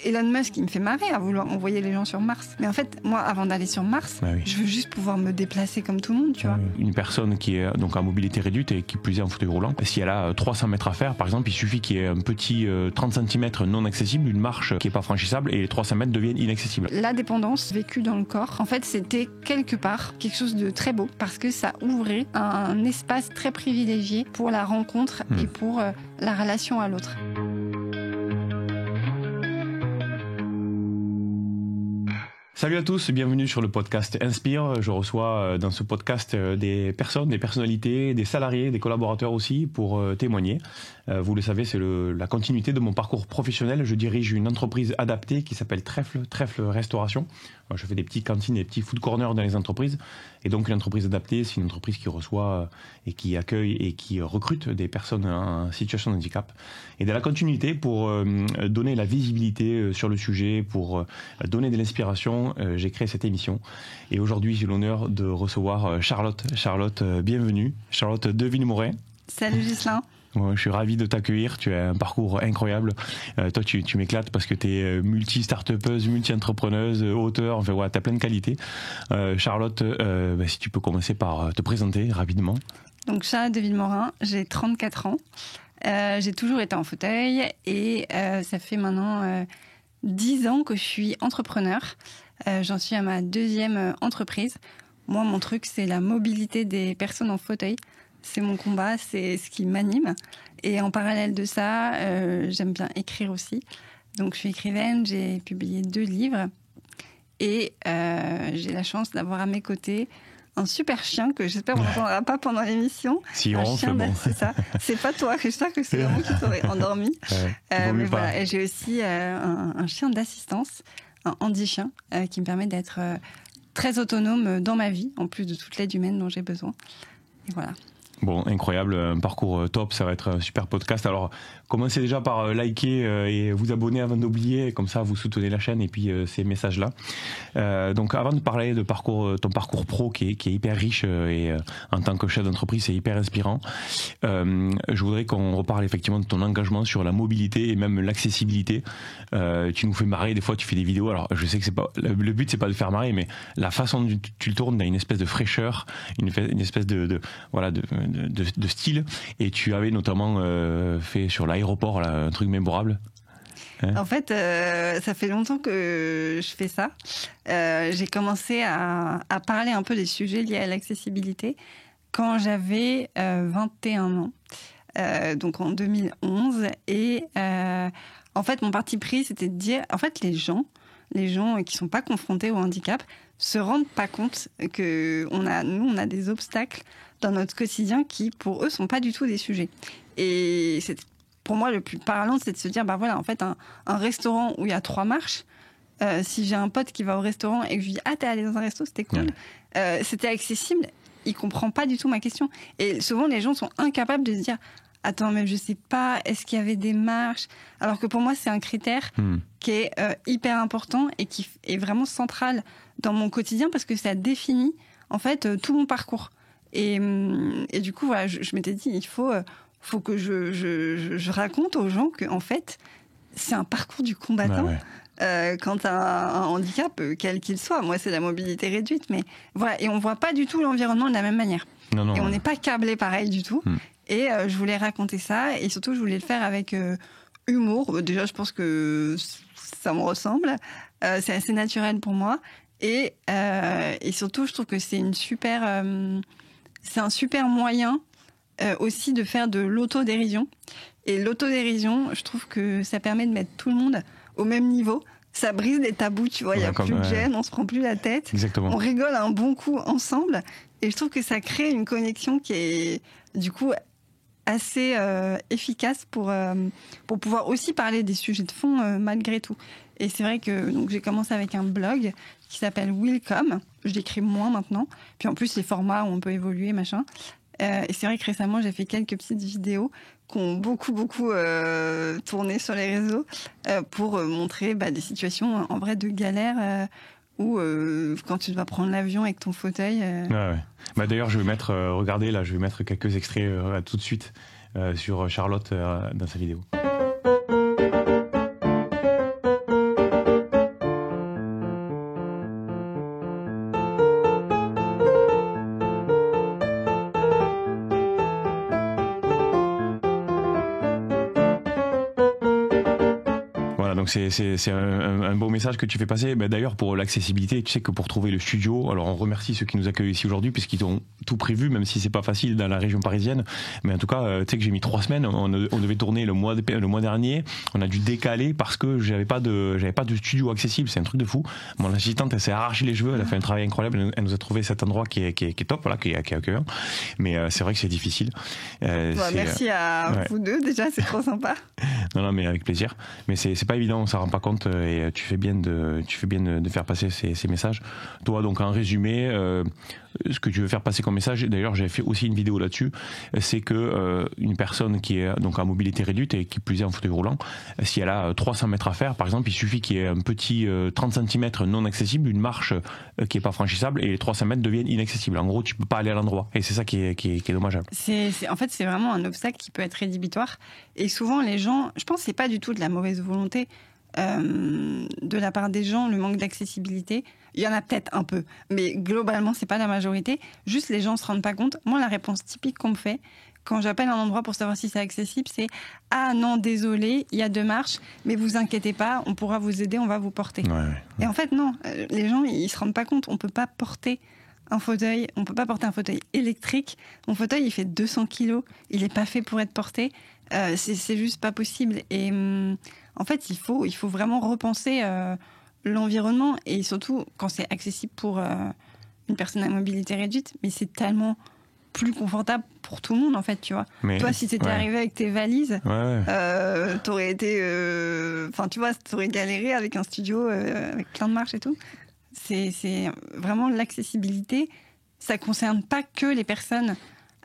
Elon Musk, il me fait marrer à vouloir envoyer les gens sur Mars. Mais en fait, moi, avant d'aller sur Mars, je veux juste pouvoir me déplacer comme tout le monde, tu vois. Une personne qui est donc à mobilité réduite et qui plus est en fauteuil roulant, si elle a 300 mètres à faire, par exemple, il suffit qu'il y ait un petit 30 cm non accessible, une marche qui n'est pas franchissable et les 300 mètres deviennent inaccessibles. La dépendance vécue dans le corps, en fait, c'était quelque part quelque chose de très beau parce que ça ouvrait un espace très privilégié pour la rencontre et pour la relation à l'autre. Salut à tous, bienvenue sur le podcast Inspire. Je reçois dans ce podcast des personnes, des personnalités, des salariés, des collaborateurs aussi pour témoigner. Vous le savez, c'est la continuité de mon parcours professionnel. Je dirige une entreprise adaptée qui s'appelle Trèfle Restauration. Je fais des petites cantines, des petits food corners dans les entreprises. Et donc une entreprise adaptée, c'est une entreprise qui reçoit et qui accueille et qui recrute des personnes en situation de handicap. Et dans la continuité, pour donner la visibilité sur le sujet, pour donner de l'inspiration, j'ai créé cette émission. Et aujourd'hui, j'ai l'honneur de recevoir Charlotte. Charlotte, bienvenue. Charlotte Deville-Moret. Salut Ghislain. Je suis ravi de t'accueillir, tu as un parcours incroyable. Toi, tu m'éclates parce que tu es multi-startupeuse, multi-entrepreneuse, auteur, enfin ouais, tu as plein de qualités. Charlotte, si tu peux commencer par te présenter rapidement. Donc Charlotte Deville-Moret, j'ai 34 ans. J'ai toujours été en fauteuil et ça fait maintenant 10 ans que je suis entrepreneur. J'en suis à ma deuxième entreprise. Moi, mon truc, c'est la mobilité des personnes en fauteuil. C'est mon combat, c'est ce qui m'anime. Et en parallèle de ça, j'aime bien écrire aussi. Donc, je suis écrivaine, j'ai publié 2 livres. Et j'ai la chance d'avoir à mes côtés un super chien que j'espère on n'entendra pas pendant l'émission. Si on ronfle, bon. C'est ça. C'est pas toi, j'espère que c'est vraiment qui t'aurait endormi. Mais voilà. Et j'ai aussi un chien d'assistance, un handi-chien, qui me permet d'être très autonome dans ma vie, en plus de toute l'aide humaine dont j'ai besoin. Et voilà. Bon, incroyable, un parcours top, ça va être un super podcast. Alors, commencez déjà par liker et vous abonner avant d'oublier, comme ça vous soutenez la chaîne et puis ces messages-là. Donc, avant de parler de ton parcours pro qui est hyper riche et en tant que chef d'entreprise, c'est hyper inspirant, je voudrais qu'on reparle effectivement de ton engagement sur la mobilité et même l'accessibilité. Tu nous fais marrer, des fois tu fais des vidéos, alors je sais que c'est pas le but, c'est pas de faire marrer, mais la façon dont tu le tournes, il y a une espèce de fraîcheur, une espèce de style, et tu avais notamment fait sur l'aéroport là, un truc mémorable. En fait, ça fait longtemps que je fais ça. J'ai commencé à parler un peu des sujets liés à l'accessibilité quand j'avais 21 ans, donc en 2011. Et en fait, mon parti pris, c'était de dire, en fait, les gens qui sont pas confrontés au handicap se rendent pas compte que on a des obstacles dans notre quotidien qui, pour eux, sont pas du tout des sujets. Et c'est, pour moi, le plus parlant, c'est de se dire, bah voilà, en fait, un restaurant où il y a 3 marches, si j'ai un pote qui va au restaurant et que je lui dis, ah, t'es allé dans un resto, c'était cool, c'était accessible, il comprend pas du tout ma question. Et souvent, les gens sont incapables de se dire, attends, mais je sais pas, est-ce qu'il y avait des marches? Alors que pour moi, c'est un critère qui est hyper important et qui est vraiment central dans mon quotidien parce que ça définit, en fait, tout mon parcours. Et du coup, voilà, je m'étais dit, il faut que je raconte aux gens que, en fait, c'est un parcours du combattant. Quand tu as un handicap, quel qu'il soit. Moi, c'est la mobilité réduite, mais voilà. Et on voit pas du tout l'environnement de la même manière. Non, et on n'est pas câblé pareil du tout. Et je voulais raconter ça, et surtout, je voulais le faire avec humour. Déjà, je pense que ça me ressemble. C'est assez naturel pour moi. Et surtout, je trouve que c'est un super moyen aussi de faire de l'autodérision. Et l'autodérision, je trouve que ça permet de mettre tout le monde au même niveau. Ça brise les tabous, tu vois, il n'y a plus de gêne, on se prend plus la tête. Exactement. On rigole un bon coup ensemble. Et je trouve que ça crée une connexion qui est, du coup, assez efficace pour pouvoir aussi parler des sujets de fond malgré tout. Et c'est vrai que donc, j'ai commencé avec un blog qui s'appelle Willcome. Je l'écris moins maintenant. Puis en plus, les formats où on peut évoluer, machin. Et c'est vrai que récemment, j'ai fait quelques petites vidéos qui ont beaucoup tourné sur les réseaux pour montrer des situations en vrai de galère ou quand tu dois prendre l'avion avec ton fauteuil. D'ailleurs, je vais mettre, regardez là, je vais mettre quelques extraits tout de suite sur Charlotte dans sa vidéo. Donc c'est un beau message que tu fais passer. Ben, d'ailleurs, pour l'accessibilité, tu sais que pour trouver le studio, alors on remercie ceux qui nous accueillent ici aujourd'hui puisqu'ils ont tout prévu, même si c'est pas facile dans la région parisienne. Mais en tout cas, tu sais que j'ai mis 3 semaines. On devait tourner le mois dernier. On a dû décaler parce que j'avais pas de studio accessible. C'est un truc de fou. Mon assistante, elle s'est arraché les cheveux. Elle a fait un travail incroyable. Elle nous a trouvé cet endroit qui est top, voilà, qui est accueillant. Mais c'est vrai que c'est difficile. Merci à vous deux déjà, c'est trop sympa. Non, mais avec plaisir. Mais c'est pas évident, on s'en rend pas compte et tu fais bien de faire passer ces messages. Toi, donc en résumé, ce que tu veux faire passer comme message, d'ailleurs j'avais fait aussi une vidéo là-dessus, c'est que une personne qui est donc à mobilité réduite et qui plus est en fauteuil roulant, si elle a 300 mètres à faire, par exemple, il suffit qu'il y ait un petit 30 cm non accessible, une marche qui est pas franchissable et les 300 mètres deviennent inaccessibles. En gros, tu peux pas aller à l'endroit et c'est ça qui est dommageable. En fait, c'est vraiment un obstacle qui peut être rédhibitoire et souvent les gens, je pense que c'est pas du tout de la mauvaise volonté de la part des gens, le manque d'accessibilité. Il y en a peut-être un peu, mais globalement, c'est pas la majorité. Juste, les gens se rendent pas compte. Moi, la réponse typique qu'on me fait quand j'appelle un endroit pour savoir si c'est accessible, c'est « Ah non, désolé, il y a 2 marches, mais vous inquiétez pas, on pourra vous aider, on va vous porter. » Et en fait, non, les gens, ils se rendent pas compte. On peut pas porter un fauteuil, on peut pas porter un fauteuil électrique. Mon fauteuil, il fait 200 kilos, il est pas fait pour être porté. C'est juste pas possible. Et en fait, il faut vraiment repenser l'environnement et surtout quand c'est accessible pour une personne à mobilité réduite, mais c'est tellement plus confortable pour tout le monde en fait, tu vois. Mais, toi, si t'étais arrivé avec tes valises, t'aurais été, tu vois, t'aurais galéré avec un studio avec plein de marches et tout. C'est vraiment l'accessibilité. Ça concerne pas que les personnes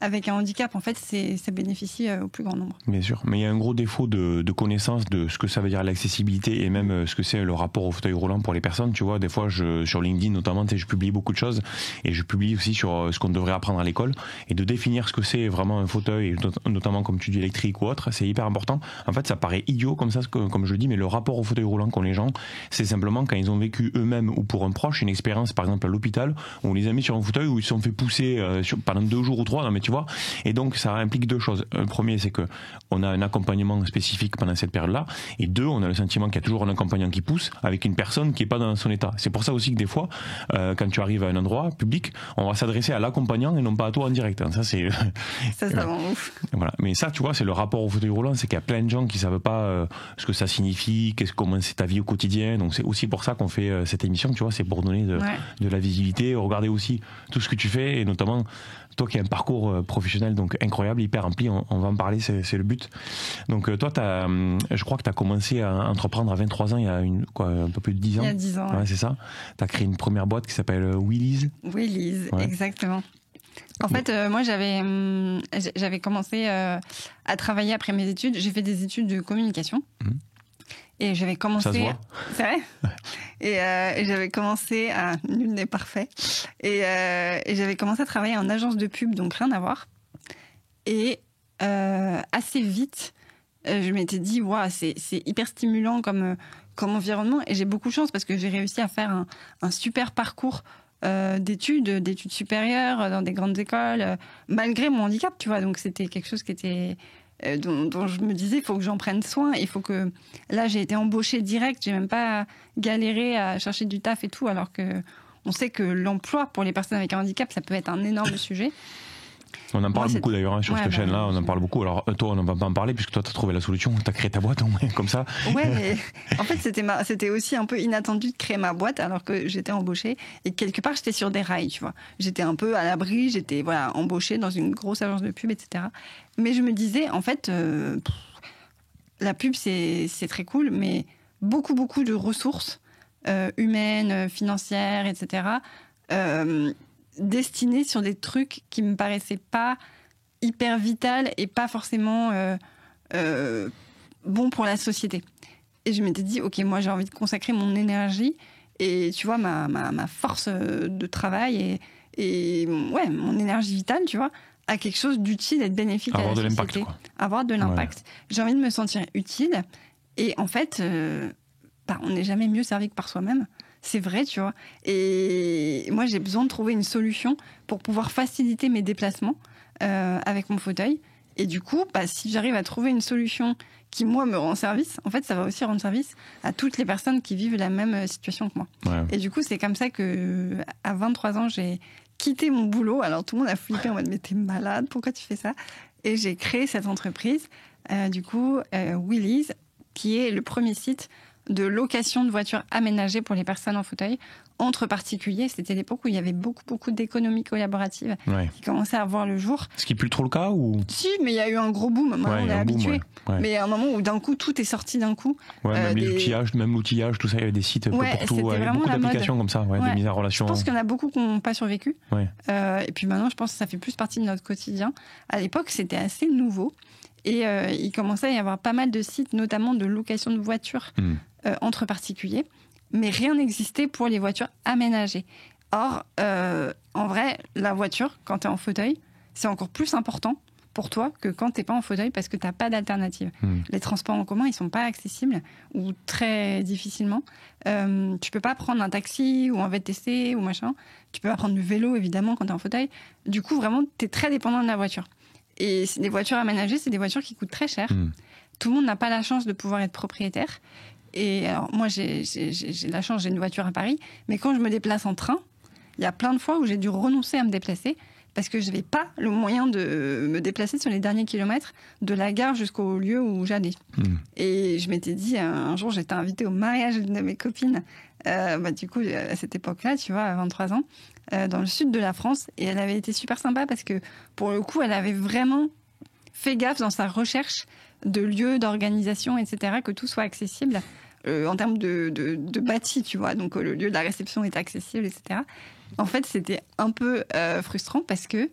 avec un handicap, en fait, ça bénéficie au plus grand nombre. Bien sûr, mais il y a un gros défaut de connaissance de ce que ça veut dire l'accessibilité et même ce que c'est le rapport au fauteuil roulant pour les personnes. Tu vois, des fois, sur LinkedIn notamment, je publie beaucoup de choses et je publie aussi sur ce qu'on devrait apprendre à l'école et de définir ce que c'est vraiment un fauteuil, notamment comme tu dis électrique ou autre, c'est hyper important. En fait, ça paraît idiot comme ça, comme je le dis, mais le rapport au fauteuil roulant qu'ont les gens, c'est simplement quand ils ont vécu eux-mêmes ou pour un proche une expérience, par exemple à l'hôpital, où on les a mis sur un fauteuil où ils se sont fait pousser pendant 2 jours ou 3, non mais tu vois. Et donc ça implique 2 choses. Le premier, c'est que on a un accompagnement spécifique pendant cette période-là, et 2, on a le sentiment qu'il y a toujours un accompagnant qui pousse avec une personne qui est pas dans son état. C'est pour ça aussi que des fois, quand tu arrives à un endroit public, on va s'adresser à l'accompagnant et non pas à toi en direct. Ça c'est ça rend ouf. Voilà. Mais ça, tu vois, c'est le rapport au fauteuil roulant, c'est qu'il y a plein de gens qui savent pas ce que ça signifie, comment c'est ta vie au quotidien. Donc c'est aussi pour ça qu'on fait cette émission, tu vois, c'est pour donner de la visibilité, regarder aussi tout ce que tu fais et notamment toi qui as un parcours professionnel donc incroyable, hyper rempli, on va en parler, c'est le but. Donc toi, je crois que tu as commencé à entreprendre à 23 ans, il y a un peu plus de 10 ans. Il y a 10 ans. Ouais, c'est ça. Tu as créé une première boîte qui s'appelle Willy's. Willy's, exactement. En fait, moi, j'avais commencé à travailler après mes études. J'ai fait des études de communication. Et j'avais commencé... Ça se voit. C'est vrai. Et j'avais commencé à... Nul n'est parfait. Et j'avais commencé à travailler en agence de pub, donc rien à voir. Et assez vite, je m'étais dit, wow, c'est hyper stimulant comme environnement. Et j'ai beaucoup de chance parce que j'ai réussi à faire un super parcours d'études supérieures dans des grandes écoles, malgré mon handicap, tu vois. Donc c'était quelque chose qui était... dont je me disais, il faut que j'en prenne soin. Il faut que... Là, j'ai été embauchée direct. J'ai même pas galéré à chercher du taf et tout, alors que on sait que l'emploi pour les personnes avec un handicap, ça peut être un énorme sujet. On en parle beaucoup d'ailleurs sur cette chaîne-là, on en parle beaucoup. Alors toi, on ne va pas en parler puisque toi, tu as trouvé la solution, tu as créé ta boîte comme ça. Ouais, mais en fait, c'était aussi un peu inattendu de créer ma boîte alors que j'étais embauchée. Et quelque part, j'étais sur des rails, tu vois. J'étais un peu à l'abri, j'étais embauchée dans une grosse agence de pub, etc. Mais je me disais, en fait, la pub, c'est très cool, mais beaucoup de ressources humaines, financières, etc., destinées sur des trucs qui me paraissaient pas hyper vitales et pas forcément bons pour la société. Et je m'étais dit, ok, moi j'ai envie de consacrer mon énergie et tu vois ma force de travail et mon énergie vitale, tu vois, à quelque chose d'utile et de bénéfique à la société. Avoir de l'impact. Ouais. J'ai envie de me sentir utile et en fait, on n'est jamais mieux servi que par soi-même. C'est vrai, tu vois. Et moi, j'ai besoin de trouver une solution pour pouvoir faciliter mes déplacements avec mon fauteuil. Et du coup, si j'arrive à trouver une solution qui, moi, me rend service, en fait, ça va aussi rendre service à toutes les personnes qui vivent la même situation que moi. Ouais. Et du coup, c'est comme ça que, à 23 ans, j'ai quitté mon boulot. Alors, tout le monde a flippé en mode, mais t'es malade, pourquoi tu fais ça? Et j'ai créé cette entreprise, Wheelies, qui est le premier site de location de voitures aménagées pour les personnes en fauteuil entre particuliers. C'était l'époque où il y avait beaucoup d'économies collaboratives qui commençaient à voir le jour. Ce qui n'est plus trop le cas ou... Si, mais il y a eu un gros boom. Maintenant, on est habitué. Mais à un moment où d'un coup, tout est sorti d'un coup. Même l'outillage, tout ça, il y avait des sites pour tout. Il y avait beaucoup d'applications comme ça, des mises en relation. Je pense qu'il y en a beaucoup qui n'ont pas survécu. Et puis maintenant, je pense que ça fait plus partie de notre quotidien. À l'époque, c'était assez nouveau. Et il commençait à y avoir pas mal de sites, notamment de location de voitures entre particuliers. Mais rien n'existait pour les voitures aménagées. Or, en vrai, la voiture, quand tu es en fauteuil, c'est encore plus important pour toi que quand tu n'es pas en fauteuil parce que tu n'as pas d'alternative. Les transports en commun, ils ne sont pas accessibles ou très difficilement. Tu ne peux pas prendre un taxi ou un VTC ou machin. Tu peux pas prendre du vélo, évidemment, quand tu es en fauteuil. Du coup, vraiment, tu es très dépendant de la voiture. Et les voitures aménagées, c'est des voitures qui coûtent très cher. Tout le monde n'a pas la chance de pouvoir être propriétaire. Et alors, moi, j'ai la chance, j'ai une voiture à Paris. Mais quand je me déplace en train, il y a plein de fois où j'ai dû renoncer à me déplacer parce que je n'avais pas le moyen de me déplacer sur les derniers kilomètres de la gare jusqu'au lieu où j'allais. Et je m'étais dit, un jour, j'étais invitée au mariage d'une de mes copines, du coup, à cette époque-là, tu vois, à 23 ans, dans le sud de la France. Et elle avait été super sympa parce que, pour le coup, elle avait vraiment fait gaffe dans sa recherche de lieux, d'organisation, etc., que tout soit accessible en termes de bâti, tu vois. Donc, le lieu de la réception est accessible, etc. En fait, c'était un peu frustrant parce que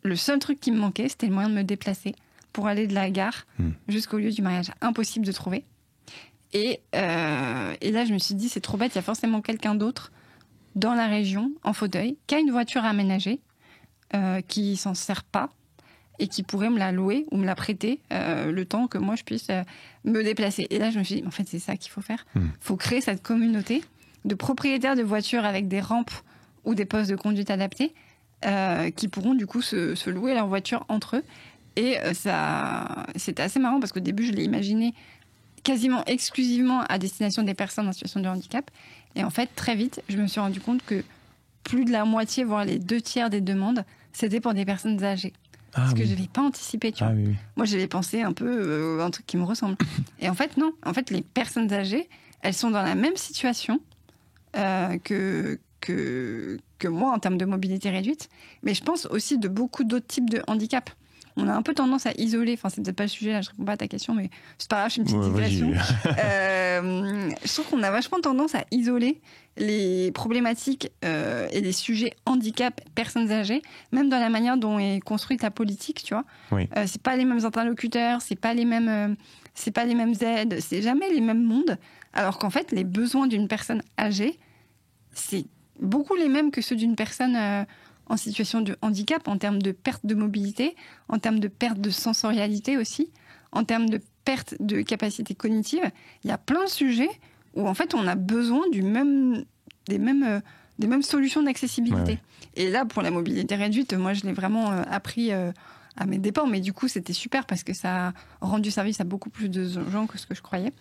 le seul truc qui me manquait, c'était le moyen de me déplacer pour aller de la gare jusqu'au lieu du mariage. Impossible de trouver. Et là, je me suis dit, c'est trop bête, il y a forcément quelqu'un d'autre dans la région, en fauteuil, qui a une voiture aménagée, qui s'en sert pas, et qui pourrait me la louer ou me la prêter le temps que moi je puisse me déplacer. Et là, je me suis dit, en fait, c'est ça qu'il faut faire. Il faut créer cette communauté de propriétaires de voitures avec des rampes ou des postes de conduite adaptés qui pourront du coup se louer leur voiture entre eux. Et c'était assez marrant parce qu'au début, je l'ai imaginé quasiment exclusivement à destination des personnes en situation de handicap. Et en fait, très vite, je me suis rendu compte que plus de la moitié, voire les 2/3 des demandes, c'était pour des personnes âgées. Parce que je n'avais pas anticipé, tu vois. Oui. Moi, j'avais pensé un peu un truc qui me ressemble. Et en fait, non. En fait, les personnes âgées, elles sont dans la même situation que moi en termes de mobilité réduite. Mais je pense aussi de beaucoup d'autres types de handicap. On a un peu tendance à isoler, enfin c'est peut-être pas le sujet, là je réponds pas à ta question, mais c'est pas grave, je fais une petite digression. Je trouve qu'on a vachement tendance à isoler les problématiques et les sujets handicap, personnes âgées, même dans la manière dont est construite la politique, tu vois. C'est pas les mêmes interlocuteurs, c'est pas les mêmes aides, c'est jamais les mêmes mondes, alors qu'en fait les besoins d'une personne âgée, c'est beaucoup les mêmes que ceux d'une personne en situation de handicap, en termes de perte de mobilité, en termes de perte de sensorialité aussi, en termes de perte de capacité cognitive. Il y a plein de sujets où en fait on a besoin des mêmes solutions d'accessibilité. Et là, pour la mobilité réduite, moi je l'ai vraiment appris à mes dépens, mais du coup c'était super parce que ça a rendu service à beaucoup plus de gens que ce que je croyais.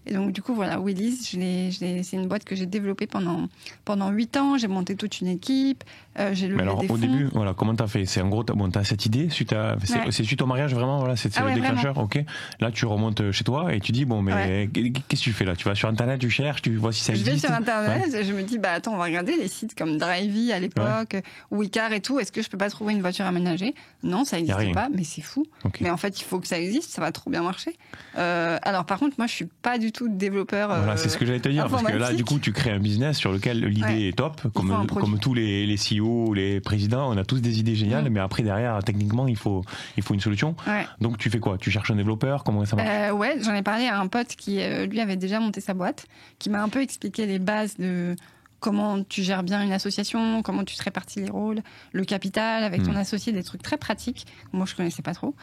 Et donc du coup voilà, Wheelies, c'est une boîte que j'ai développée pendant 8 ans. J'ai monté toute une équipe, j'ai levé des fonds. Au début, voilà, comment t'as fait? C'est en gros, t'as cette idée c'est suite au mariage vraiment, voilà, c'est le déclencheur. Ok. Là, tu remontes chez toi et tu dis bon, mais qu'est-ce que tu fais là? Tu vas sur internet, tu cherches, tu vois si ça existe. Je vais sur internet, et je me dis attends, on va regarder les sites comme Drivey à l'époque, Wicar et tout. Est-ce que je peux pas trouver une voiture aménagée? Non, ça n'existe pas, mais c'est fou. Mais en fait, il faut que ça existe, ça va trop bien marcher. Alors par contre, moi, je suis pas du tout développeur. Voilà, c'est ce que j'allais te dire, parce que là, du coup, tu crées un business sur lequel l'idée est top, comme tous les CEO, les présidents, on a tous des idées géniales, mais après, derrière, techniquement, il faut une solution. Donc, tu fais quoi? Tu cherches un développeur? Comment ça marche? Ouais, j'en ai parlé à un pote qui, lui, avait déjà monté sa boîte, qui m'a un peu expliqué les bases de comment tu gères bien une association, comment tu te répartis les rôles, le capital avec ton associé, des trucs très pratiques. Moi, je connaissais pas trop.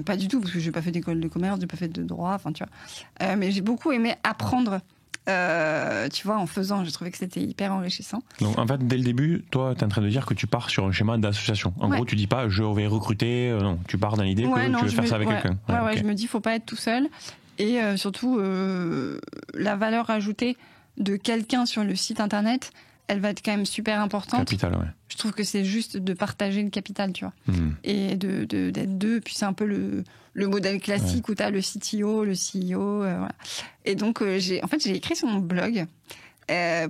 Pas du tout, parce que j'ai pas fait d'école de commerce, j'ai pas fait de droit, enfin, tu vois. Mais j'ai beaucoup aimé apprendre Tu vois, en faisant, je trouvais que c'était hyper enrichissant. Donc en fait, dès le début, toi, tu es en train de dire que tu pars sur un schéma d'association. En gros, tu dis pas je vais recruter, non, tu pars dans l'idée que tu veux faire ça avec quelqu'un. Ouais, okay. Je me dis, faut pas être tout seul. Et surtout, la valeur ajoutée de quelqu'un sur le site internet, elle va être quand même super importante. Capital, ouais. Je trouve que c'est juste de partager le capital, tu vois. Et d'être deux. Puis c'est un peu le modèle classique où tu as le CTO, le CEO. Voilà. Et donc, j'ai écrit sur mon blog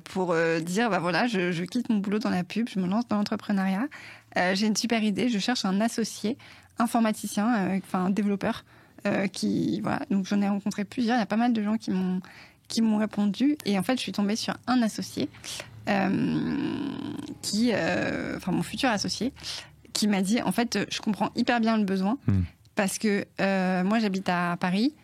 pour dire, bah voilà, je quitte mon boulot dans la pub, je me lance dans l'entrepreneuriat. J'ai une super idée, je cherche un associé, informaticien, un développeur. Voilà. Donc j'en ai rencontré plusieurs, il y a pas mal de gens qui m'ont répondu. Et en fait, je suis tombée sur un associé, mon futur associé, qui m'a dit, en fait, je comprends hyper bien le besoin, parce que moi, j'habite à Paris,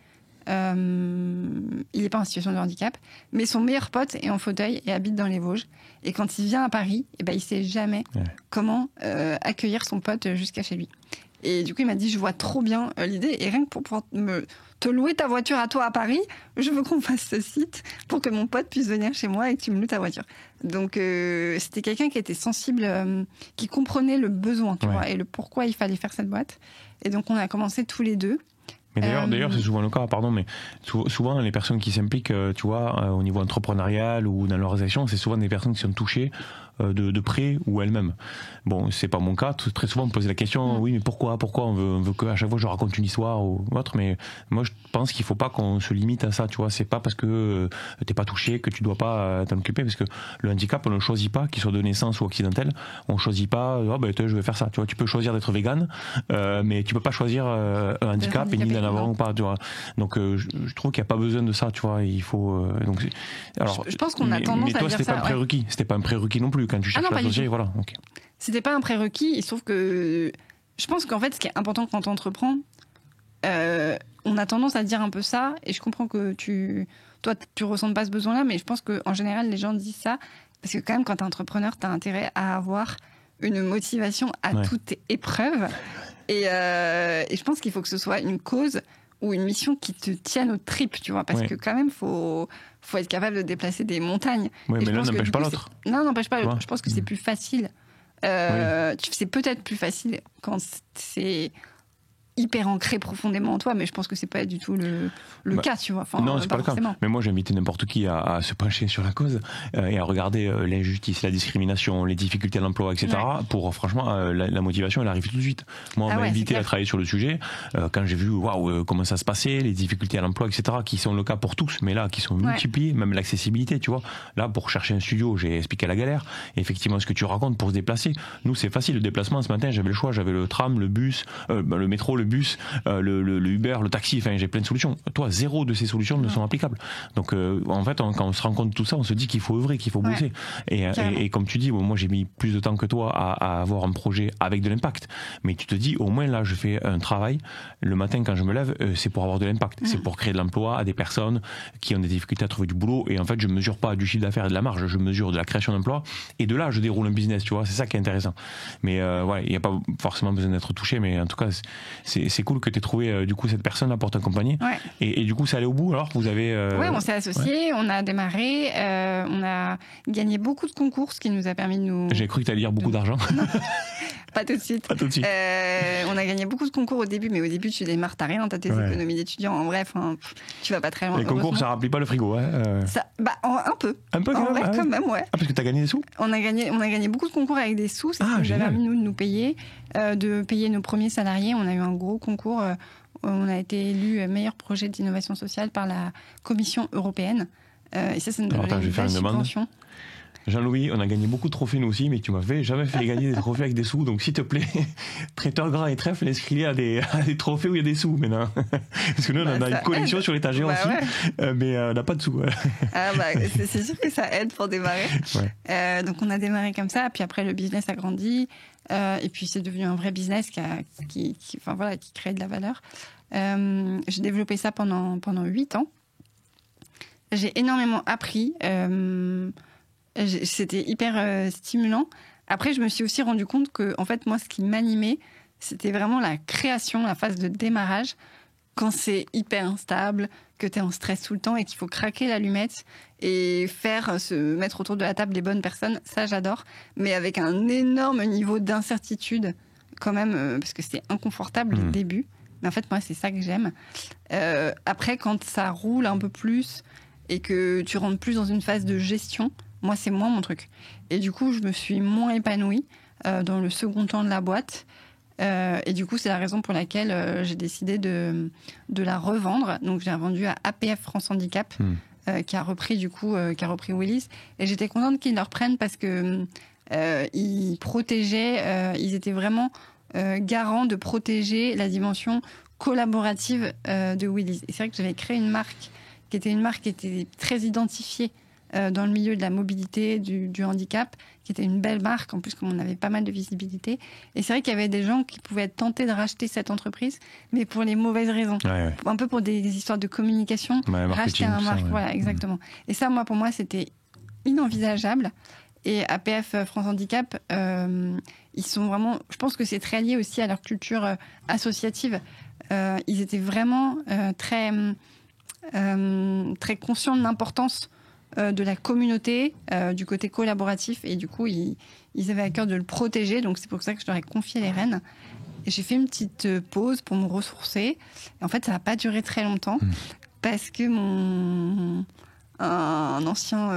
il n'est pas en situation de handicap, mais son meilleur pote est en fauteuil et habite dans les Vosges. Et quand il vient à Paris, il ne sait jamais comment accueillir son pote jusqu'à chez lui. Et du coup, il m'a dit, je vois trop bien l'idée. Et rien que pour pouvoir te louer ta voiture à toi à Paris, je veux qu'on fasse ce site pour que mon pote puisse venir chez moi et que tu me loues ta voiture. Donc, c'était quelqu'un qui était sensible, qui comprenait le besoin, tu vois, et le pourquoi il fallait faire cette boîte. Et donc, on a commencé tous les deux. Mais d'ailleurs, c'est souvent le cas, mais souvent les personnes qui s'impliquent, tu vois, au niveau entrepreneurial ou dans leurs actions, c'est souvent des personnes qui sont touchées de près ou elles-mêmes. Bon, c'est pas mon cas. Très souvent, on me pose la question, oui, mais pourquoi on veut qu'à chaque fois je raconte une histoire ou autre. Mais moi, je pense qu'il faut pas qu'on se limite à ça, tu vois. C'est pas parce que t'es pas touché que tu dois pas t'en occuper, parce que le handicap, on ne le choisit pas, qu'il soit de naissance ou accidentel. On choisit pas, je vais faire ça. Tu vois, tu peux choisir d'être végane, mais tu peux pas choisir un handicap et ni d'en avoir ou pas, tu vois. Donc, je trouve qu'il n'y a pas besoin de ça, tu vois. Il faut. Alors, je pense qu'on a tendance à dire ça. Mais toi, c'était pas un prérequis. C'était pas un prérequis non plus quand tu cherches l'associé, voilà. Okay. C'était pas un prérequis. Il se trouve que je pense qu'en fait, ce qui est important quand tu entreprends, on a tendance à dire un peu ça, et je comprends que toi, tu ressens pas ce besoin-là, mais je pense qu'en général, les gens disent ça parce que quand même, quand t'es entrepreneur, t'as intérêt à avoir une motivation à toute épreuve, et je pense qu'il faut que ce soit une cause ou une mission qui te tienne aux tripes, tu vois, parce que quand même, faut être capable de déplacer des montagnes. Oui, mais l'un n'empêche pas l'autre. Non, n'empêche pas. Je pense que c'est plus facile. C'est peut-être plus facile quand c'est hyper ancré profondément en toi, mais je pense que c'est pas du tout le cas, tu vois. Non, c'est pas le cas. Mais moi, j'ai invité n'importe qui à se pencher sur la cause et à regarder l'injustice, la discrimination, les difficultés à l'emploi, etc. Pour, franchement, la motivation, elle arrive tout de suite. Moi, on m'a invité à travailler sur le sujet quand j'ai vu comment ça se passait, les difficultés à l'emploi, etc., qui sont le cas pour tous, mais là, qui sont multipliées, même l'accessibilité, tu vois. Là, pour chercher un studio, j'ai expliqué la galère. Et effectivement, ce que tu racontes pour se déplacer, nous, c'est facile. Le déplacement, ce matin, j'avais le choix, j'avais le tram, le bus, le métro, le bus, le Uber, le taxi, enfin j'ai plein de solutions. Toi, zéro de ces solutions ne sont applicables. Donc en fait, quand on se rend compte de tout ça, on se dit qu'il faut œuvrer, qu'il faut bosser. Et comme tu dis, moi j'ai mis plus de temps que toi à avoir un projet avec de l'impact. Mais tu te dis, au moins là, je fais un travail. Le matin, quand je me lève, c'est pour avoir de l'impact. C'est pour créer de l'emploi à des personnes qui ont des difficultés à trouver du boulot. Et en fait, je mesure pas du chiffre d'affaires et de la marge, je mesure de la création d'emplois. Et de là, je déroule un business, tu vois. C'est ça qui est intéressant. Mais il n'y a pas forcément besoin d'être touché, mais en tout cas, c'est cool que tu aies trouvé du coup cette personne là pour t'accompagner. Et du coup, ça allait au bout alors? Vous avez. Oui, on s'est associés, on a démarré, on a gagné beaucoup de concours, ce qui nous a permis de nous. J'ai cru que tu allais dire beaucoup d'argent. Pas tout de suite. Pas tout de suite. On a gagné beaucoup de concours au début, mais au début, tu démarres, t'as rien, t'as tes économies d'étudiants. En bref, tu vas pas très loin. Les concours, ça remplit pas le frigo, hein ça, un peu. Un peu quand même. Vrai, quand même, ouais. Ah, parce que t'as gagné des sous? On a gagné beaucoup de concours avec des sous. C'est ce qui nous a permis, nous, de nous payer, de payer nos premiers salariés. On a eu un gros concours. On a été élu meilleur projet d'innovation sociale par la Commission européenne. Et ça nous donne une belle subvention. Jean-Louis, on a gagné beaucoup de trophées nous aussi, mais tu m'avais jamais fait gagner des trophées avec des sous, donc s'il te plaît, Traiteur Gras et Trèfle, inscris-les à des trophées où il y a des sous maintenant. Parce que nous, on a une collection sur l'étagère aussi, mais on n'a pas de sous. C'est sûr que ça aide pour démarrer. Donc on a démarré comme ça, puis après le business a grandi, et puis c'est devenu un vrai business qui crée de la valeur. J'ai développé ça pendant 8 ans. J'ai énormément appris. C'était hyper stimulant. Après, je me suis aussi rendu compte que, en fait, moi, ce qui m'animait, c'était vraiment la création, la phase de démarrage, quand c'est hyper instable, que tu es en stress tout le temps et qu'il faut craquer l'allumette et se mettre autour de la table des bonnes personnes, ça j'adore, mais avec un énorme niveau d'incertitude quand même, parce que c'est inconfortable le début. Mais en fait, moi, c'est ça que j'aime. Après, quand ça roule un peu plus et que tu rentres plus dans une phase de gestion, moi, c'est moins mon truc. Et du coup, je me suis moins épanouie dans le second temps de la boîte. Et du coup, c'est la raison pour laquelle j'ai décidé de la revendre. Donc, j'ai vendu à APF France Handicap, qui a repris Willis. Et j'étais contente qu'ils le reprennent parce que ils protégeaient, ils étaient vraiment garants de protéger la dimension collaborative de Willis. Et c'est vrai que j'avais créé une marque qui était très identifiée dans le milieu de la mobilité, du handicap, qui était une belle marque, en plus comme on avait pas mal de visibilité. Et c'est vrai qu'il y avait des gens qui pouvaient être tentés de racheter cette entreprise, mais pour les mauvaises raisons. Ouais. Un peu pour des histoires de communication, racheter un marque, voilà, exactement. Et ça, pour moi, c'était inenvisageable. Et APF France Handicap, ils sont vraiment... Je pense que c'est très lié aussi à leur culture associative. Ils étaient vraiment très conscients de l'importance de la communauté, du côté collaboratif. Et du coup, ils avaient à cœur de le protéger. Donc, c'est pour ça que je leur ai confié les rênes. Et j'ai fait une petite pause pour me ressourcer. Et en fait, ça n'a pas duré très longtemps. Parce que un ancien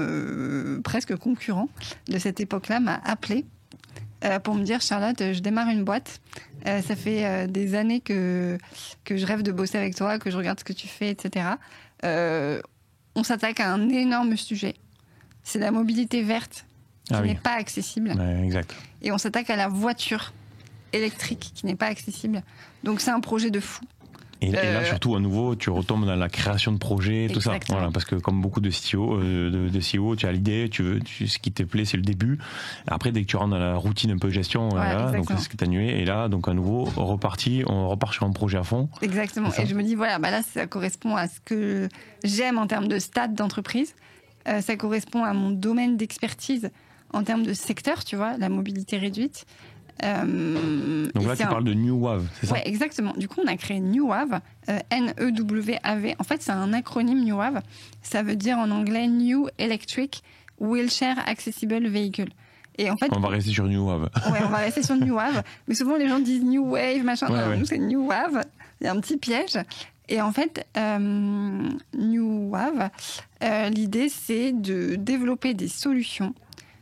presque concurrent de cette époque-là m'a appelé pour me dire « Charlotte, je démarre une boîte. Ça fait des années que je rêve de bosser avec toi, que je regarde ce que tu fais, etc. On s'attaque à un énorme sujet. C'est la mobilité verte qui n'est pas accessible. Ouais, exact. Et on s'attaque à la voiture électrique qui n'est pas accessible. Donc c'est un projet de fou. Et là, surtout, à nouveau, tu retombes dans la création de projets, tout ça. Voilà, parce que comme beaucoup de CEO, tu as l'idée, ce qui te plaît, c'est le début. Après, dès que tu rentres dans la routine un peu gestion, donc c'est ce que tu as nué. Et là, donc à nouveau, on repart sur un projet à fond. Exactement. Et je me dis, voilà, là, ça correspond à ce que j'aime en termes de stade d'entreprise. Ça correspond à mon domaine d'expertise en termes de secteur, tu vois, la mobilité réduite. Donc là, tu parles de New Wave, c'est ça ? Oui, exactement. Du coup, on a créé New Wave, N-E-W-A-V. En fait, c'est un acronyme New Wave. Ça veut dire en anglais New Electric Wheelchair Accessible Vehicle. Et en fait, on va rester sur New Wave. Ouais, on va rester sur New Wave. Mais souvent, les gens disent New Wave, machin. Non, nous, c'est New Wave. Il y a un petit piège. Et en fait, New Wave, l'idée, c'est de développer des solutions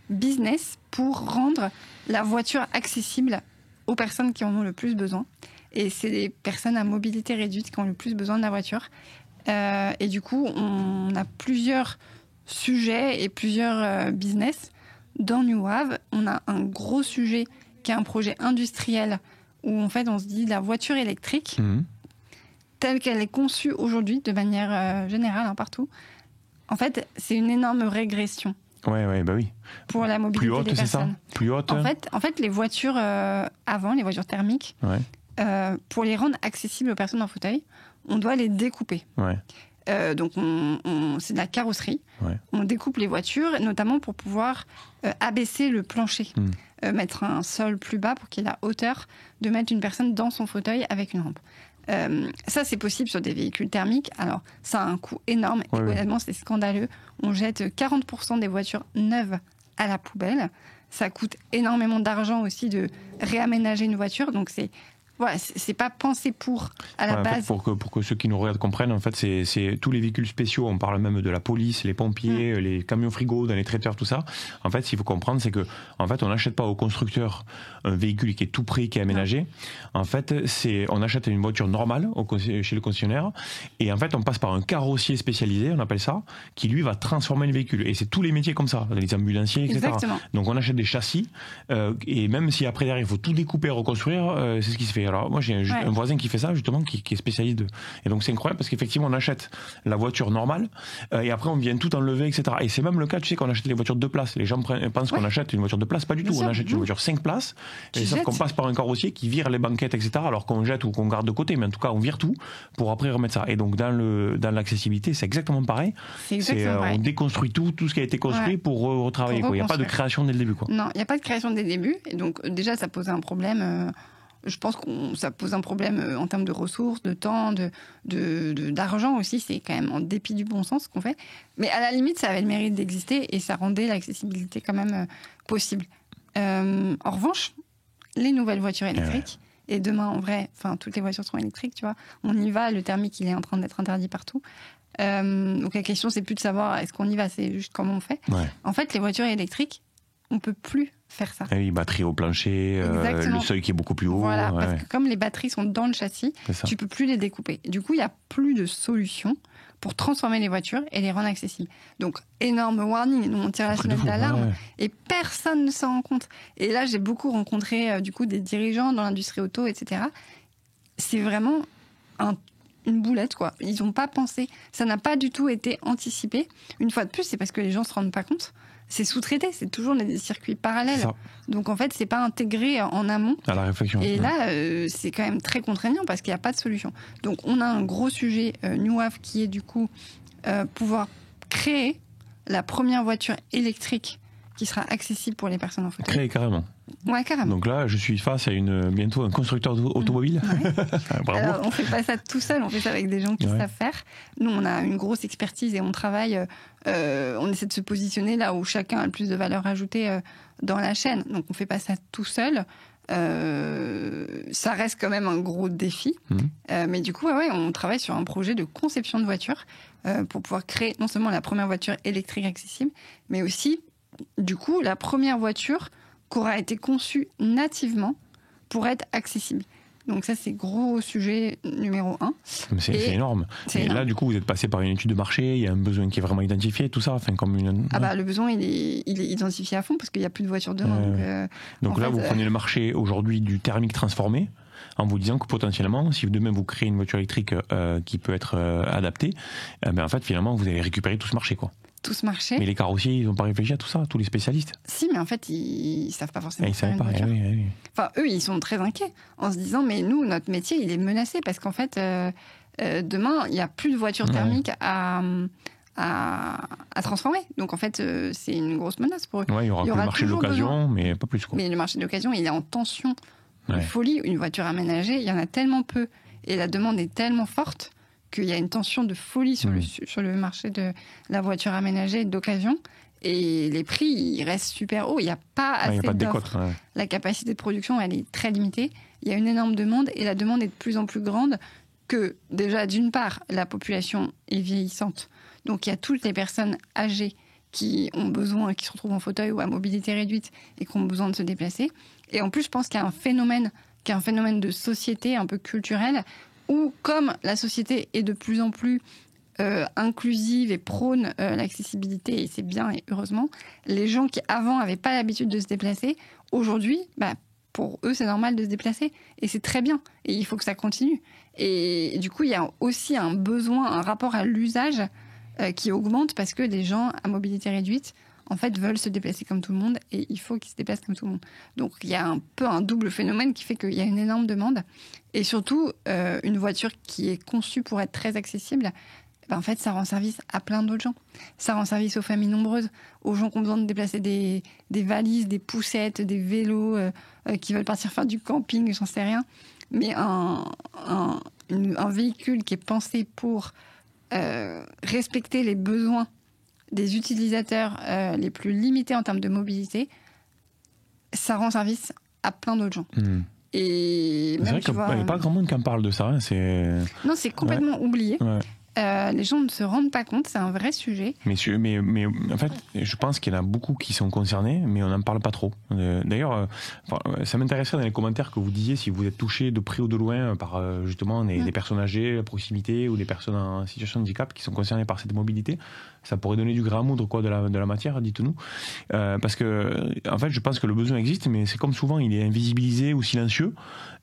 business pour rendre la voiture accessible aux personnes qui en ont le plus besoin. Et c'est les personnes à mobilité réduite qui ont le plus besoin de la voiture. Et du coup, on a plusieurs sujets et plusieurs business. Dans New Wave, on a un gros sujet qui est un projet industriel où en fait on se dit la voiture électrique telle qu'elle est conçue aujourd'hui de manière générale partout, en fait c'est une énorme régression. Ouais, bah oui. Pour la mobilité plus haute, des personnes. C'est ça ? Plus haute. En fait, les voitures avant, les voitures thermiques, pour les rendre accessibles aux personnes en fauteuil, on doit les découper. Ouais. Donc, c'est de la carrosserie. Ouais. On découpe les voitures, notamment pour pouvoir abaisser le plancher, mettre un sol plus bas pour qu'il y ait la hauteur de mettre une personne dans son fauteuil avec une rampe. Ça, c'est possible sur des véhicules thermiques. Alors, ça a un coût énorme. Et honnêtement, c'est scandaleux. On jette 40% des voitures neuves à la poubelle. Ça coûte énormément d'argent aussi de réaménager une voiture. Donc, c'est pas pensé pour à la base. Pour que ceux qui nous regardent comprennent, en fait, c'est tous les véhicules spéciaux. On parle même de la police, les pompiers, les camions frigos dans les traiteurs, tout ça. En fait, ce qu'il faut comprendre, c'est que, en fait, on n'achète pas au constructeur un véhicule qui est tout prêt, qui est aménagé. En fait, on achète une voiture normale chez le concessionnaire, et en fait, on passe par un carrossier spécialisé, on appelle ça, qui lui va transformer le véhicule. Et c'est tous les métiers comme ça, les ambulanciers, etc. Exactement. Donc, on achète des châssis, et même si après derrière il faut tout découper et reconstruire, c'est ce qui se fait. Alors moi j'ai un voisin qui fait ça justement, qui est spécialiste et donc c'est incroyable parce qu'effectivement on achète la voiture normale et après on vient tout enlever, etc. Et c'est même le cas, tu sais, qu'on achète les voitures de place. Les gens pensent qu'on achète une voiture de place, pas du tout. On achète une voiture 5 places et sauf qu'on passe par un carrossier qui vire les banquettes, etc. alors qu'on jette ou qu'on garde de côté, mais en tout cas on vire tout pour après remettre ça. Et donc dans l'accessibilité c'est exactement pareil. On déconstruit tout ce qui a été construit pour retravailler. Il n'y a pas de création dès le début. Non, il n'y a pas de création dès le début et donc déjà ça pose un problème Je pense que ça pose un problème en termes de ressources, de temps, d'argent aussi. C'est quand même en dépit du bon sens ce qu'on fait. Mais à la limite, ça avait le mérite d'exister et ça rendait l'accessibilité quand même possible. En revanche, les nouvelles voitures électriques, et demain, en vrai, toutes les voitures seront électriques, tu vois. On y va, le thermique, il est en train d'être interdit partout. Donc la question, c'est plus de savoir est-ce qu'on y va, c'est juste comment on fait. Ouais. En fait, les voitures électriques, on peut plus faire ça. Et oui, batterie au plancher, le seuil qui est beaucoup plus haut. Voilà, parce que comme les batteries sont dans le châssis, tu peux plus les découper. Du coup, il n'y a plus de solution pour transformer les voitures et les rendre accessibles. Donc, énorme warning, nous on tire la sonnette d'alarme et personne ne s'en rend compte. Et là, j'ai beaucoup rencontré des dirigeants dans l'industrie auto, etc. C'est vraiment une boulette, quoi. Ils n'ont pas pensé. Ça n'a pas du tout été anticipé. Une fois de plus, c'est parce que les gens ne se rendent pas compte. C'est sous-traité, c'est toujours des circuits parallèles. Donc en fait, c'est pas intégré en amont. À la réflexion. Et là, c'est quand même très contraignant parce qu'il n'y a pas de solution. Donc on a un gros sujet New Wave qui est du coup pouvoir créer la première voiture électrique qui sera accessible pour les personnes en fauteuil. Créer carrément. Ouais, carrément. Donc là, je suis face à bientôt un constructeur automobile. Ouais. Bravo. Alors, on fait pas ça tout seul, on fait ça avec des gens qui savent faire. Nous, on a une grosse expertise et on travaille, on essaie de se positionner là où chacun a le plus de valeur ajoutée dans la chaîne. Donc, on fait pas ça tout seul. Ça reste quand même un gros défi. Mais du coup, on travaille sur un projet de conception de voiture pour pouvoir créer non seulement la première voiture électrique accessible, mais aussi, du coup, la première voiture qui aura été conçue nativement pour être accessible. Donc ça, c'est gros sujet numéro 1. C'est énorme. Et là, du coup, vous êtes passé par une étude de marché, il y a un besoin qui est vraiment identifié, tout ça, comme une... le besoin, il est identifié à fond parce qu'il n'y a plus de voitures demain. Donc là, vous prenez le marché aujourd'hui du thermique transformé, en vous disant que potentiellement, si demain vous créez une voiture électrique qui peut être adaptée, en fait, finalement, vous allez récupérer tout ce marché, quoi. Tout ce marché. Mais les carrossiers, ils n'ont pas réfléchi à tout ça, tous les spécialistes. Si, mais en fait, ils savent pas forcément. Ils savent pas. Oui. Enfin, eux, ils sont très inquiets en se disant, mais nous, notre métier, il est menacé parce qu'en fait, demain, il n'y a plus de voitures thermiques à transformer. Donc, en fait, c'est une grosse menace pour eux. Ouais, il y aura plus le marché de l'occasion, mais pas plus, quoi. Mais le marché de l'occasion, il est en tension de folie. Une voiture aménagée, il y en a tellement peu et la demande est tellement forte qu'il y a une tension de folie sur le marché de la voiture aménagée d'occasion. Et les prix, ils restent super hauts. Il n'y a pas assez d'offres. La capacité de production, elle est très limitée. Il y a une énorme demande et la demande est de plus en plus grande que, déjà, d'une part, la population est vieillissante. Donc, il y a toutes les personnes âgées qui ont besoin, qui se retrouvent en fauteuil ou à mobilité réduite et qui ont besoin de se déplacer. Et en plus, je pense qu'il y a un phénomène de société un peu culturel où, comme la société est de plus en plus inclusive et prône l'accessibilité, et c'est bien et heureusement, les gens qui avant n'avaient pas l'habitude de se déplacer, aujourd'hui, pour eux, c'est normal de se déplacer. Et c'est très bien. Et il faut que ça continue. Et du coup, il y a aussi un besoin, un rapport à l'usage qui augmente parce que les gens à mobilité réduite, en fait, veulent se déplacer comme tout le monde et il faut qu'ils se déplacent comme tout le monde. Donc, il y a un peu un double phénomène qui fait qu'il y a une énorme demande. Et surtout, une voiture qui est conçue pour être très accessible, en fait, ça rend service à plein d'autres gens. Ça rend service aux familles nombreuses, aux gens qui ont besoin de déplacer des valises, des poussettes, des vélos, qui veulent partir faire du camping, j'en sais rien. Mais un véhicule qui est pensé pour respecter les besoins des utilisateurs les plus limités en termes de mobilité, ça rend service à plein d'autres gens. Et c'est vrai qu'il n'y a pas grand monde qui en parle de ça. Non, c'est complètement oublié. Les gens ne se rendent pas compte, c'est un vrai sujet. Mais en fait, je pense qu'il y en a beaucoup qui sont concernés, mais on n'en parle pas trop. D'ailleurs, ça m'intéresserait dans les commentaires que vous disiez si vous êtes touché de près ou de loin par justement des personnes âgées à proximité ou des personnes en situation de handicap qui sont concernées par cette mobilité. Ça pourrait donner du grain à moudre de la matière, dites-nous. Parce que, en fait, je pense que le besoin existe, mais c'est comme souvent, il est invisibilisé ou silencieux.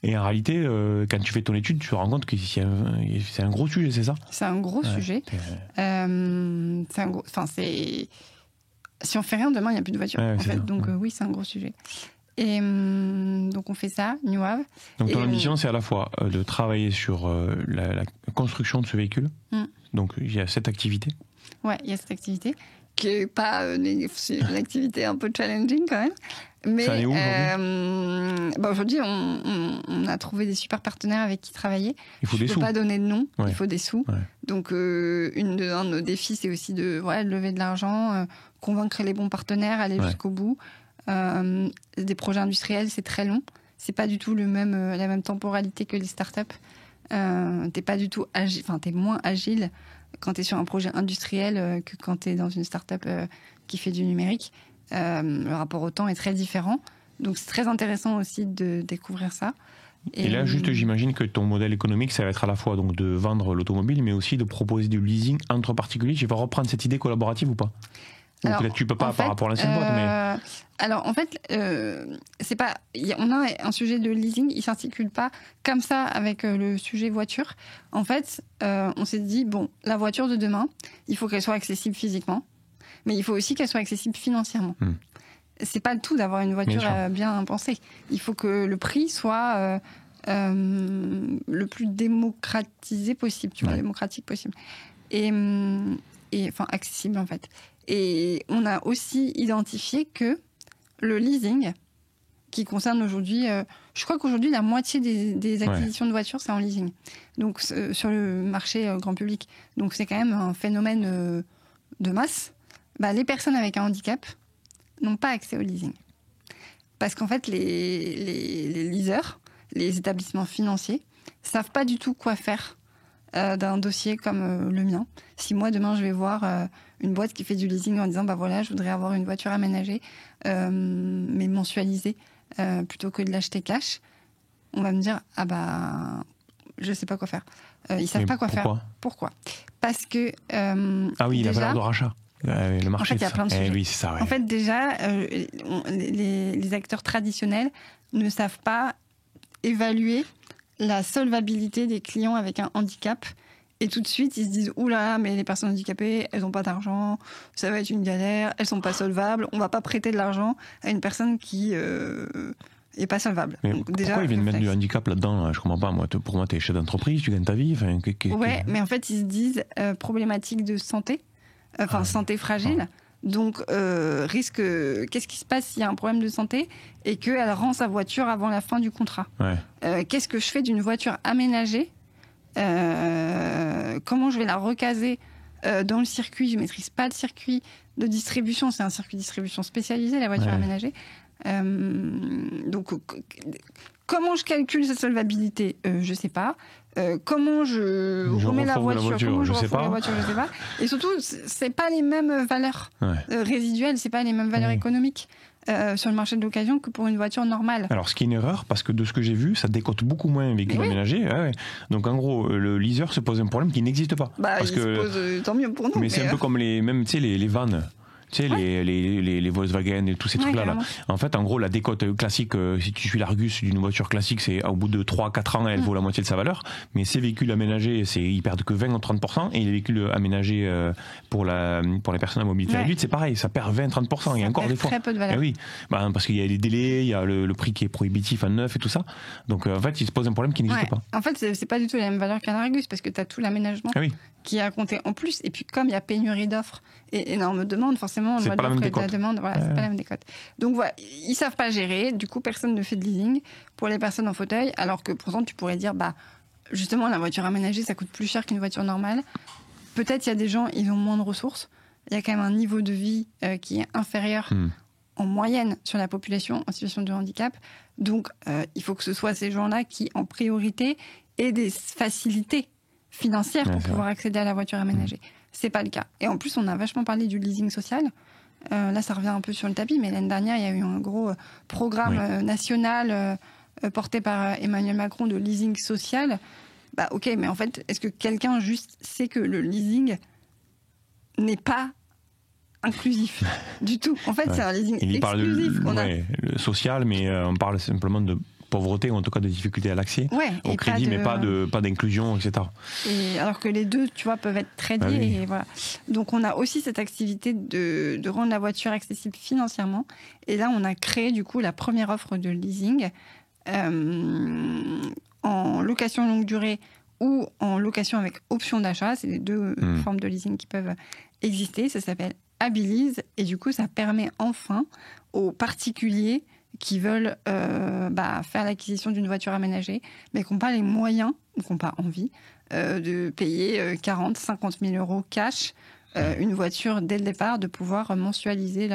Et en réalité, quand tu fais ton étude, tu te rends compte que c'est un gros sujet, c'est ça ? C'est un gros sujet. Si on fait rien, demain, il n'y a plus de voiture. En fait. Donc, oui, c'est un gros sujet. Et donc, on fait ça, New Wave. Donc, ton ambition, c'est à la fois de travailler sur la construction de ce véhicule. Donc, il y a cette activité. Ouais, il y a cette activité qui est pas c'est une activité un peu challenging quand même. Mais ça en est où aujourd'hui, on a trouvé des super partenaires avec qui travailler. Il faut des sous. Je peux pas donner de nom, Ouais. il faut des sous. Ouais. Donc un de nos défis, c'est aussi de lever de l'argent, convaincre les bons partenaires, aller jusqu'au bout. Des projets industriels, c'est très long. C'est pas du tout la même temporalité que les startups. T'es pas du tout agile, enfin t'es moins agile quand t'es sur un projet industriel que quand t'es dans une startup qui fait du numérique. Le rapport au temps est très différent. Donc c'est très intéressant aussi de découvrir ça. Et là, juste, j'imagine que ton modèle économique, ça va être à la fois donc, de vendre l'automobile, mais aussi de proposer du leasing entre particuliers. Tu vas reprendre cette idée collaborative ou pas? Ou peut-être tu peux pas par rapport à l'ancienne boîte, mais... Alors, en fait, c'est pas... On a un sujet de leasing, il s'articule pas comme ça avec le sujet voiture. En fait, on s'est dit, bon, la voiture de demain, il faut qu'elle soit accessible physiquement, mais il faut aussi qu'elle soit accessible financièrement. C'est pas le tout d'avoir une voiture bien pensée. Il faut que le prix soit le plus démocratisé possible, démocratique possible. Et enfin, accessible, en fait. Et on a aussi identifié que le leasing, qui concerne aujourd'hui, je crois qu'aujourd'hui, la moitié des acquisitions de voitures, c'est en leasing. Donc, sur le marché grand public. Donc, c'est quand même un phénomène de masse. Les personnes avec un handicap n'ont pas accès au leasing. Parce qu'en fait, les leasers, les établissements financiers, savent pas du tout quoi faire d'un dossier comme le mien. Si moi, demain, je vais voir une boîte qui fait du leasing en disant, je voudrais avoir une voiture aménagée, mais mensualisée, plutôt que de l'acheter cash, on va me dire, je sais pas quoi faire. Ils savent pas quoi faire. Pourquoi? Parce que... la valeur de rachat. Le marché, en fait, il y a plein de sujets. Oui, c'est ça, ouais. En fait, déjà, les acteurs traditionnels ne savent pas évaluer la solvabilité des clients avec un handicap. Et tout de suite, ils se disent « Oula, mais les personnes handicapées, elles n'ont pas d'argent, ça va être une galère, elles ne sont pas solvables, on ne va pas prêter de l'argent à une personne qui n'est pas solvable. » Pourquoi ils viennent mettre du handicap là-dedans? Je ne comprends pas. Pour moi, tu es chef d'entreprise, tu gagnes ta vie. Mais en fait, ils se disent problématique de santé, santé fragile. Donc, qu'est-ce qui se passe s'il y a un problème de santé et qu'elle rend sa voiture avant la fin du contrat? Qu'est-ce que je fais d'une voiture aménagée? Comment je vais la recaser dans le circuit? Je ne maîtrise pas le circuit de distribution. C'est un circuit de distribution spécialisé, la voiture aménagée. Donc, comment je calcule sa solvabilité? Je ne sais pas. Comment je remets la voiture? Comment je refous la voiture? Je ne sais pas. Et surtout, ce n'est pas les mêmes valeurs résiduelles, ce n'est pas les mêmes valeurs économiques sur le marché de l'occasion que pour une voiture normale. Alors, ce qui est une erreur, parce que de ce que j'ai vu, ça décote beaucoup moins un véhicule aménagé. Donc, en gros, le leaser se pose un problème qui n'existe pas. Se pose, tant mieux pour nous. Mais c'est un peu comme les vannes. Tu sais, les Volkswagen et tous ces trucs-là. Là. En fait, en gros, la décote classique, si tu suis l'Argus d'une voiture classique, c'est au bout de 3-4 ans, elle vaut la moitié de sa valeur. Mais ces véhicules aménagés, ils perdent que 20 ou 30%. Et les véhicules aménagés pour les personnes à mobilité réduite, c'est pareil, ça perd 20-30%. Il y a encore des fois. Très peu de valeur. Oui, parce qu'il y a les délais, il y a le prix qui est prohibitif à neuf et tout ça. Donc, en fait, il se pose un problème qui n'existe pas. En fait, c'est pas du tout la même valeur qu'un Argus, parce que tu as tout l'aménagement qui est à compter en plus. Et puis, comme il y a pénurie d'offres et énorme demande, forcément, c'est pas la même décote. C'est pas la même décote. Donc voilà, ils savent pas gérer. Du coup, personne ne fait de leasing pour les personnes en fauteuil, alors que pourtant, tu pourrais dire, justement, la voiture aménagée, ça coûte plus cher qu'une voiture normale. Peut-être il y a des gens, ils ont moins de ressources. Il y a quand même un niveau de vie qui est inférieur en moyenne sur la population en situation de handicap. Donc, il faut que ce soit ces gens-là qui, en priorité, aient des facilités financières pour pouvoir accéder à la voiture aménagée. C'est pas le cas. Et en plus, on a vachement parlé du leasing social. Là, ça revient un peu sur le tapis, mais l'année dernière, il y a eu un gros programme national porté par Emmanuel Macron de leasing social. Ok, mais en fait, est-ce que quelqu'un juste sait que le leasing n'est pas inclusif du tout? En fait, c'est un leasing exclusif qu'on a. Le social, mais on parle simplement de pauvreté, ou en tout cas de difficulté à l'accès au crédit, mais pas d'inclusion, etc. Et alors que les deux, tu vois, peuvent être très liés. Et voilà. Donc, on a aussi cette activité de rendre la voiture accessible financièrement. Et là, on a créé, du coup, la première offre de leasing en location longue durée ou en location avec option d'achat. C'est les deux formes de leasing qui peuvent exister. Ça s'appelle habilise et du coup, ça permet enfin aux particuliers qui veulent faire l'acquisition d'une voiture aménagée, mais qui n'ont pas les moyens ou qui n'ont pas envie de payer 40, 50 000 euros cash une voiture dès le départ, de pouvoir mensualiser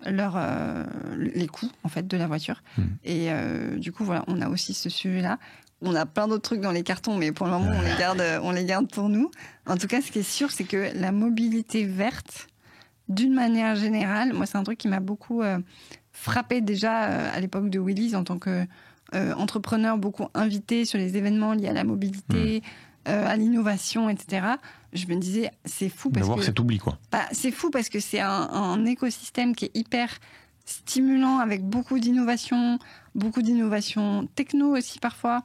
les coûts en fait de la voiture. Et du coup, voilà, on a aussi ce sujet-là. On a plein d'autres trucs dans les cartons, mais pour le moment, on les garde pour nous. En tout cas, ce qui est sûr, c'est que la mobilité verte, d'une manière générale, moi, c'est un truc qui m'a beaucoup frappé déjà à l'époque de Willys en tant qu'entrepreneur, beaucoup invité sur les événements liés à la mobilité, à l'innovation, etc. Je me disais, c'est fou parce d'avoir cet oubli, quoi. C'est fou parce que c'est un écosystème qui est hyper stimulant avec beaucoup d'innovations techno aussi parfois.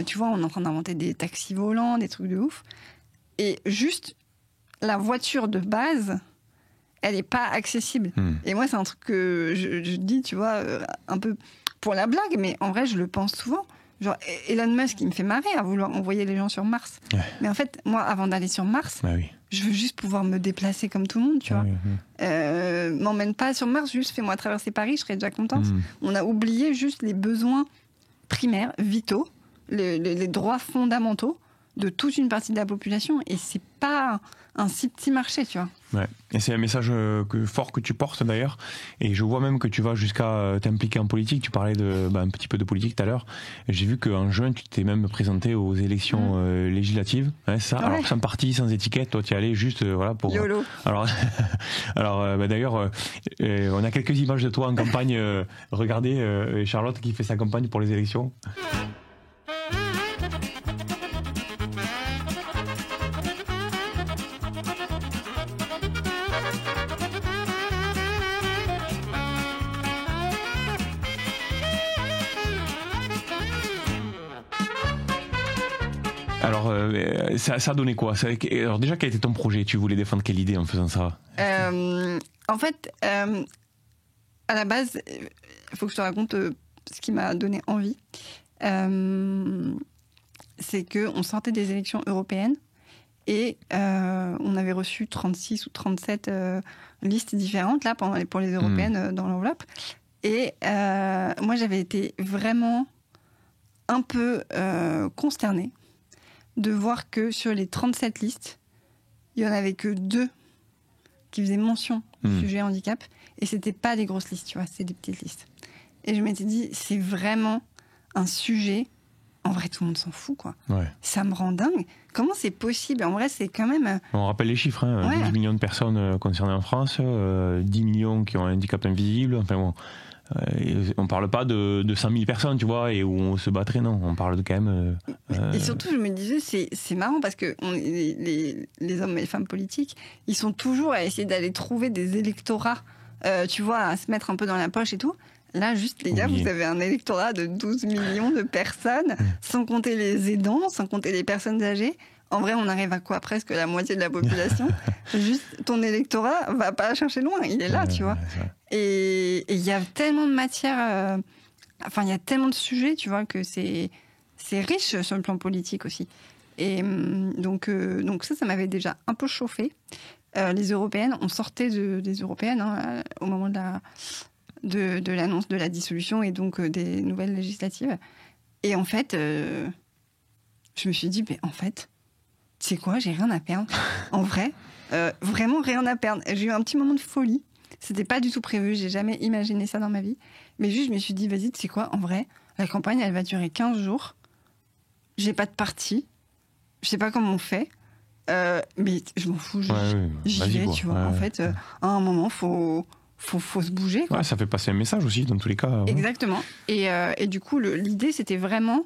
Tu vois, on est en train d'inventer des taxis volants, des trucs de ouf. Et juste, la voiture de base, elle n'est pas accessible. Et moi, c'est un truc que je dis, tu vois, un peu pour la blague, mais en vrai, je le pense souvent. Genre, Elon Musk, il me fait marrer à vouloir envoyer les gens sur Mars. Ouais. Mais en fait, moi, avant d'aller sur Mars, je veux juste pouvoir me déplacer comme tout le monde, tu vois. M'emmène pas sur Mars, juste fais-moi traverser Paris, je serais déjà contente. On a oublié juste les besoins primaires, vitaux, les droits fondamentaux de toute une partie de la population. Et c'est pas un si petit marché, tu vois. Ouais. Et c'est un message fort que tu portes d'ailleurs. Et je vois même que tu vas jusqu'à t'impliquer en politique. Tu parlais un petit peu de politique tout à l'heure. J'ai vu qu'en juin, tu t'es même présenté aux élections législatives. Ouais, ça. Ouais. Alors, sans parti, sans étiquette, toi, tu y allais juste pour. YOLO. Alors d'ailleurs, on a quelques images de toi en campagne. Regardez Charlotte qui fait sa campagne pour les élections. Alors, ça a donné quoi? Alors déjà, quel était ton projet? Tu voulais défendre quelle idée en faisant ça? En fait, à la base, il faut que je te raconte ce qui m'a donné envie. C'est qu'on sortait des élections européennes et on avait reçu 36 ou 37 listes différentes là, pour les européennes dans l'enveloppe. Et moi, j'avais été vraiment un peu consternée de voir que sur les 37 listes, il n'y en avait que 2 qui faisaient mention du sujet handicap. Et ce n'étaient pas des grosses listes, tu vois, c'est des petites listes. Et je m'étais dit, c'est vraiment un sujet... En vrai, tout le monde s'en fout, quoi. Ouais. Ça me rend dingue. Comment c'est possible? En vrai, c'est quand même... On rappelle les chiffres, hein. 12 millions de personnes concernées en France, 10 millions qui ont un handicap invisible. Enfin bon... on parle pas de 100 000 personnes, tu vois, et où on se battrait, non. On parle de quand même... Et surtout, je me disais, c'est marrant parce que les hommes et les femmes politiques, ils sont toujours à essayer d'aller trouver des électorats, tu vois, à se mettre un peu dans la poche et tout. Là, juste, les gars, vous avez un électorat de 12 millions de personnes, sans compter les aidants, sans compter les personnes âgées. En vrai, on arrive à quoi? Presque la moitié de la population. Juste, ton électorat va pas chercher loin, il est là, tu vois. Et il y a tellement de matière, il y a tellement de sujets, tu vois, que c'est riche sur le plan politique aussi. Et donc ça m'avait déjà un peu chauffé. Les européennes, on sortait des européennes au moment de l'annonce de la dissolution et donc des nouvelles législatives. Et en fait, je me suis dit, mais en fait, tu sais quoi, j'ai rien à perdre. En vrai, vraiment rien à perdre. J'ai eu un petit moment de folie. C'était pas du tout prévu, j'ai jamais imaginé ça dans ma vie. Mais juste, je me suis dit, vas-y, tu sais quoi, en vrai, la campagne, elle va durer 15 jours. J'ai pas de parti. Je sais pas comment on fait. Mais je m'en fous, j'y vais, tu vois. En fait, à un moment, faut se bouger, quoi. Ouais, ça fait passer un message aussi, dans tous les cas. Ouais. Exactement. Et du coup, l'idée, c'était vraiment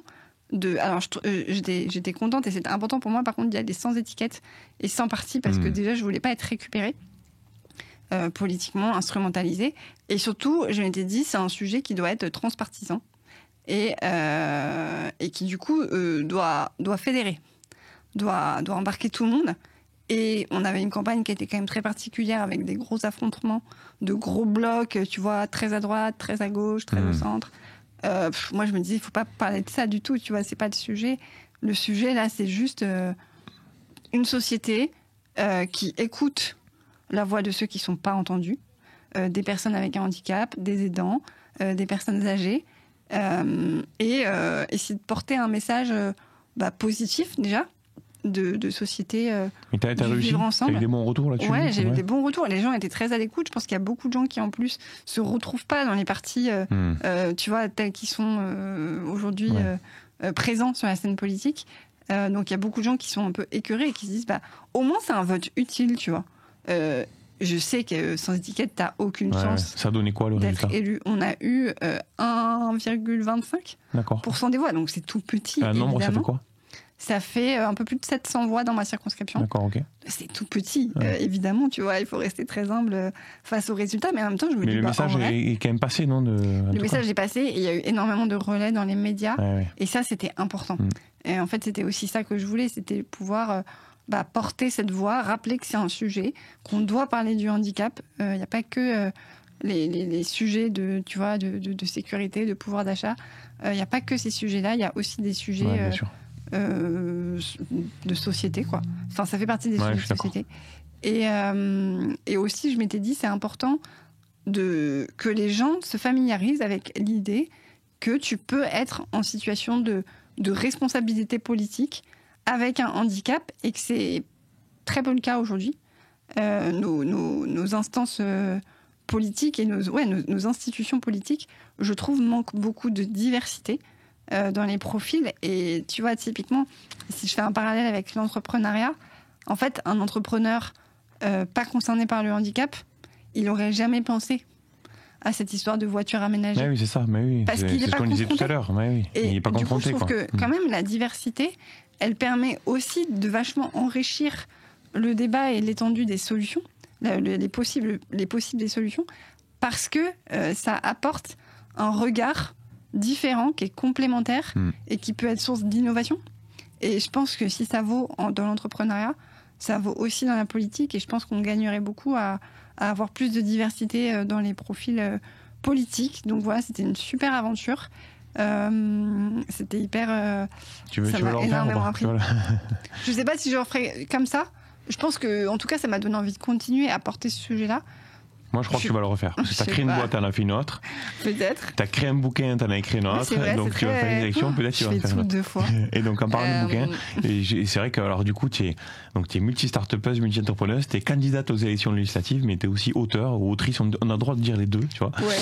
de... Alors, j'étais contente et c'était important pour moi, par contre, d'y aller sans étiquette et sans parti, parce que déjà, je voulais pas être récupérée politiquement, instrumentalisée. Et surtout, je m'étais dit, c'est un sujet qui doit être transpartisan et qui, du coup, doit fédérer, doit embarquer tout le monde. Et on avait une campagne qui était quand même très particulière, avec des gros affrontements, de gros blocs, tu vois, très à droite, très à gauche, très au centre. Moi, je me disais, il ne faut pas parler de ça du tout, tu vois, c'est pas le sujet. Le sujet, là, c'est juste une société qui écoute la voix de ceux qui ne sont pas entendus, des personnes avec un handicap, des aidants, des personnes âgées, et essayer de porter un message positif déjà, de société, Mais t'as réussi, vivre ensemble. t'as eu des bons retours là-dessus? Ouais, j'ai eu des bons retours. Les gens étaient très à l'écoute. Je pense qu'il y a beaucoup de gens qui, en plus, se retrouvent pas dans les partis, tu vois, tels qu'ils sont aujourd'hui présents sur la scène politique. Donc, il y a beaucoup de gens qui sont un peu écœurés et qui se disent, au moins, c'est un vote utile, tu vois. Je sais que sans étiquette, t'as aucune chance. Ça donnait quoi le d'être résultat? élu. On a eu 1,25% des voix, donc c'est tout petit. Un nombre, ça fait quoi? Ça fait un peu plus de 700 voix dans ma circonscription. D'accord, ok. C'est tout petit, évidemment, tu vois, il faut rester très humble face aux résultats, mais en même temps, je me dis... Mais le message est quand même passé, non? Le message est passé, et il y a eu énormément de relais dans les médias, et ça, c'était important. Et en fait, c'était aussi ça que je voulais, c'était pouvoir porter cette voix, rappeler que c'est un sujet, qu'on doit parler du handicap. Il n'y a pas que les sujets de sécurité, de pouvoir d'achat. Il n'y a pas que ces sujets-là, il y a aussi des sujets... bien sûr. de société, quoi. Enfin, ça fait partie des sujets de société. Et aussi, je m'étais dit, c'est important que les gens se familiarisent avec l'idée que tu peux être en situation de responsabilité politique avec un handicap, et que c'est très peu le cas aujourd'hui. Nos instances politiques et nos institutions politiques, je trouve, manquent beaucoup de diversité dans les profils. Et tu vois, typiquement, si je fais un parallèle avec l'entrepreneuriat, en fait, un entrepreneur pas concerné par le handicap, il n'aurait jamais pensé à cette histoire de voiture aménagée. Oui, c'est ça, mais oui. Parce qu'il c'est ce qu'on disait tout à l'heure. Mais oui. Et il n'est pas du confronté. coup, je trouve que quand même la diversité, elle permet aussi de vachement enrichir le débat et l'étendue des solutions, les possibles des solutions, parce que ça apporte un regard différent, qui est complémentaire et qui peut être source d'innovation. Et je pense que si ça vaut dans l'entrepreneuriat, ça vaut aussi dans la politique, et je pense qu'on gagnerait beaucoup à avoir plus de diversité dans les profils politiques. Donc voilà, c'était une super aventure. C'était hyper... Tu veux ça le m'a refaire énormément ou appris. pas? Je sais pas si je le referai comme ça. Je pense que, en tout cas, ça m'a donné envie de continuer à porter ce sujet-là. Moi, je crois que tu vas le refaire. Parce que tu as créé une boîte, t'en as fait une autre. Peut-être. Tu as créé un bouquin, t'en as écrit une autre. Vrai, donc, tu vas faire une élection, peut-être tu vas en faire une autre. 2 fois. Et donc, en parlant de bouquin, c'est vrai que, alors, du coup, tu es multi-startupeuse, multi-entrepreneuse, tu es candidate aux élections législatives, mais tu es aussi auteur ou autrice. On a le droit de dire les deux, tu vois. Ouais,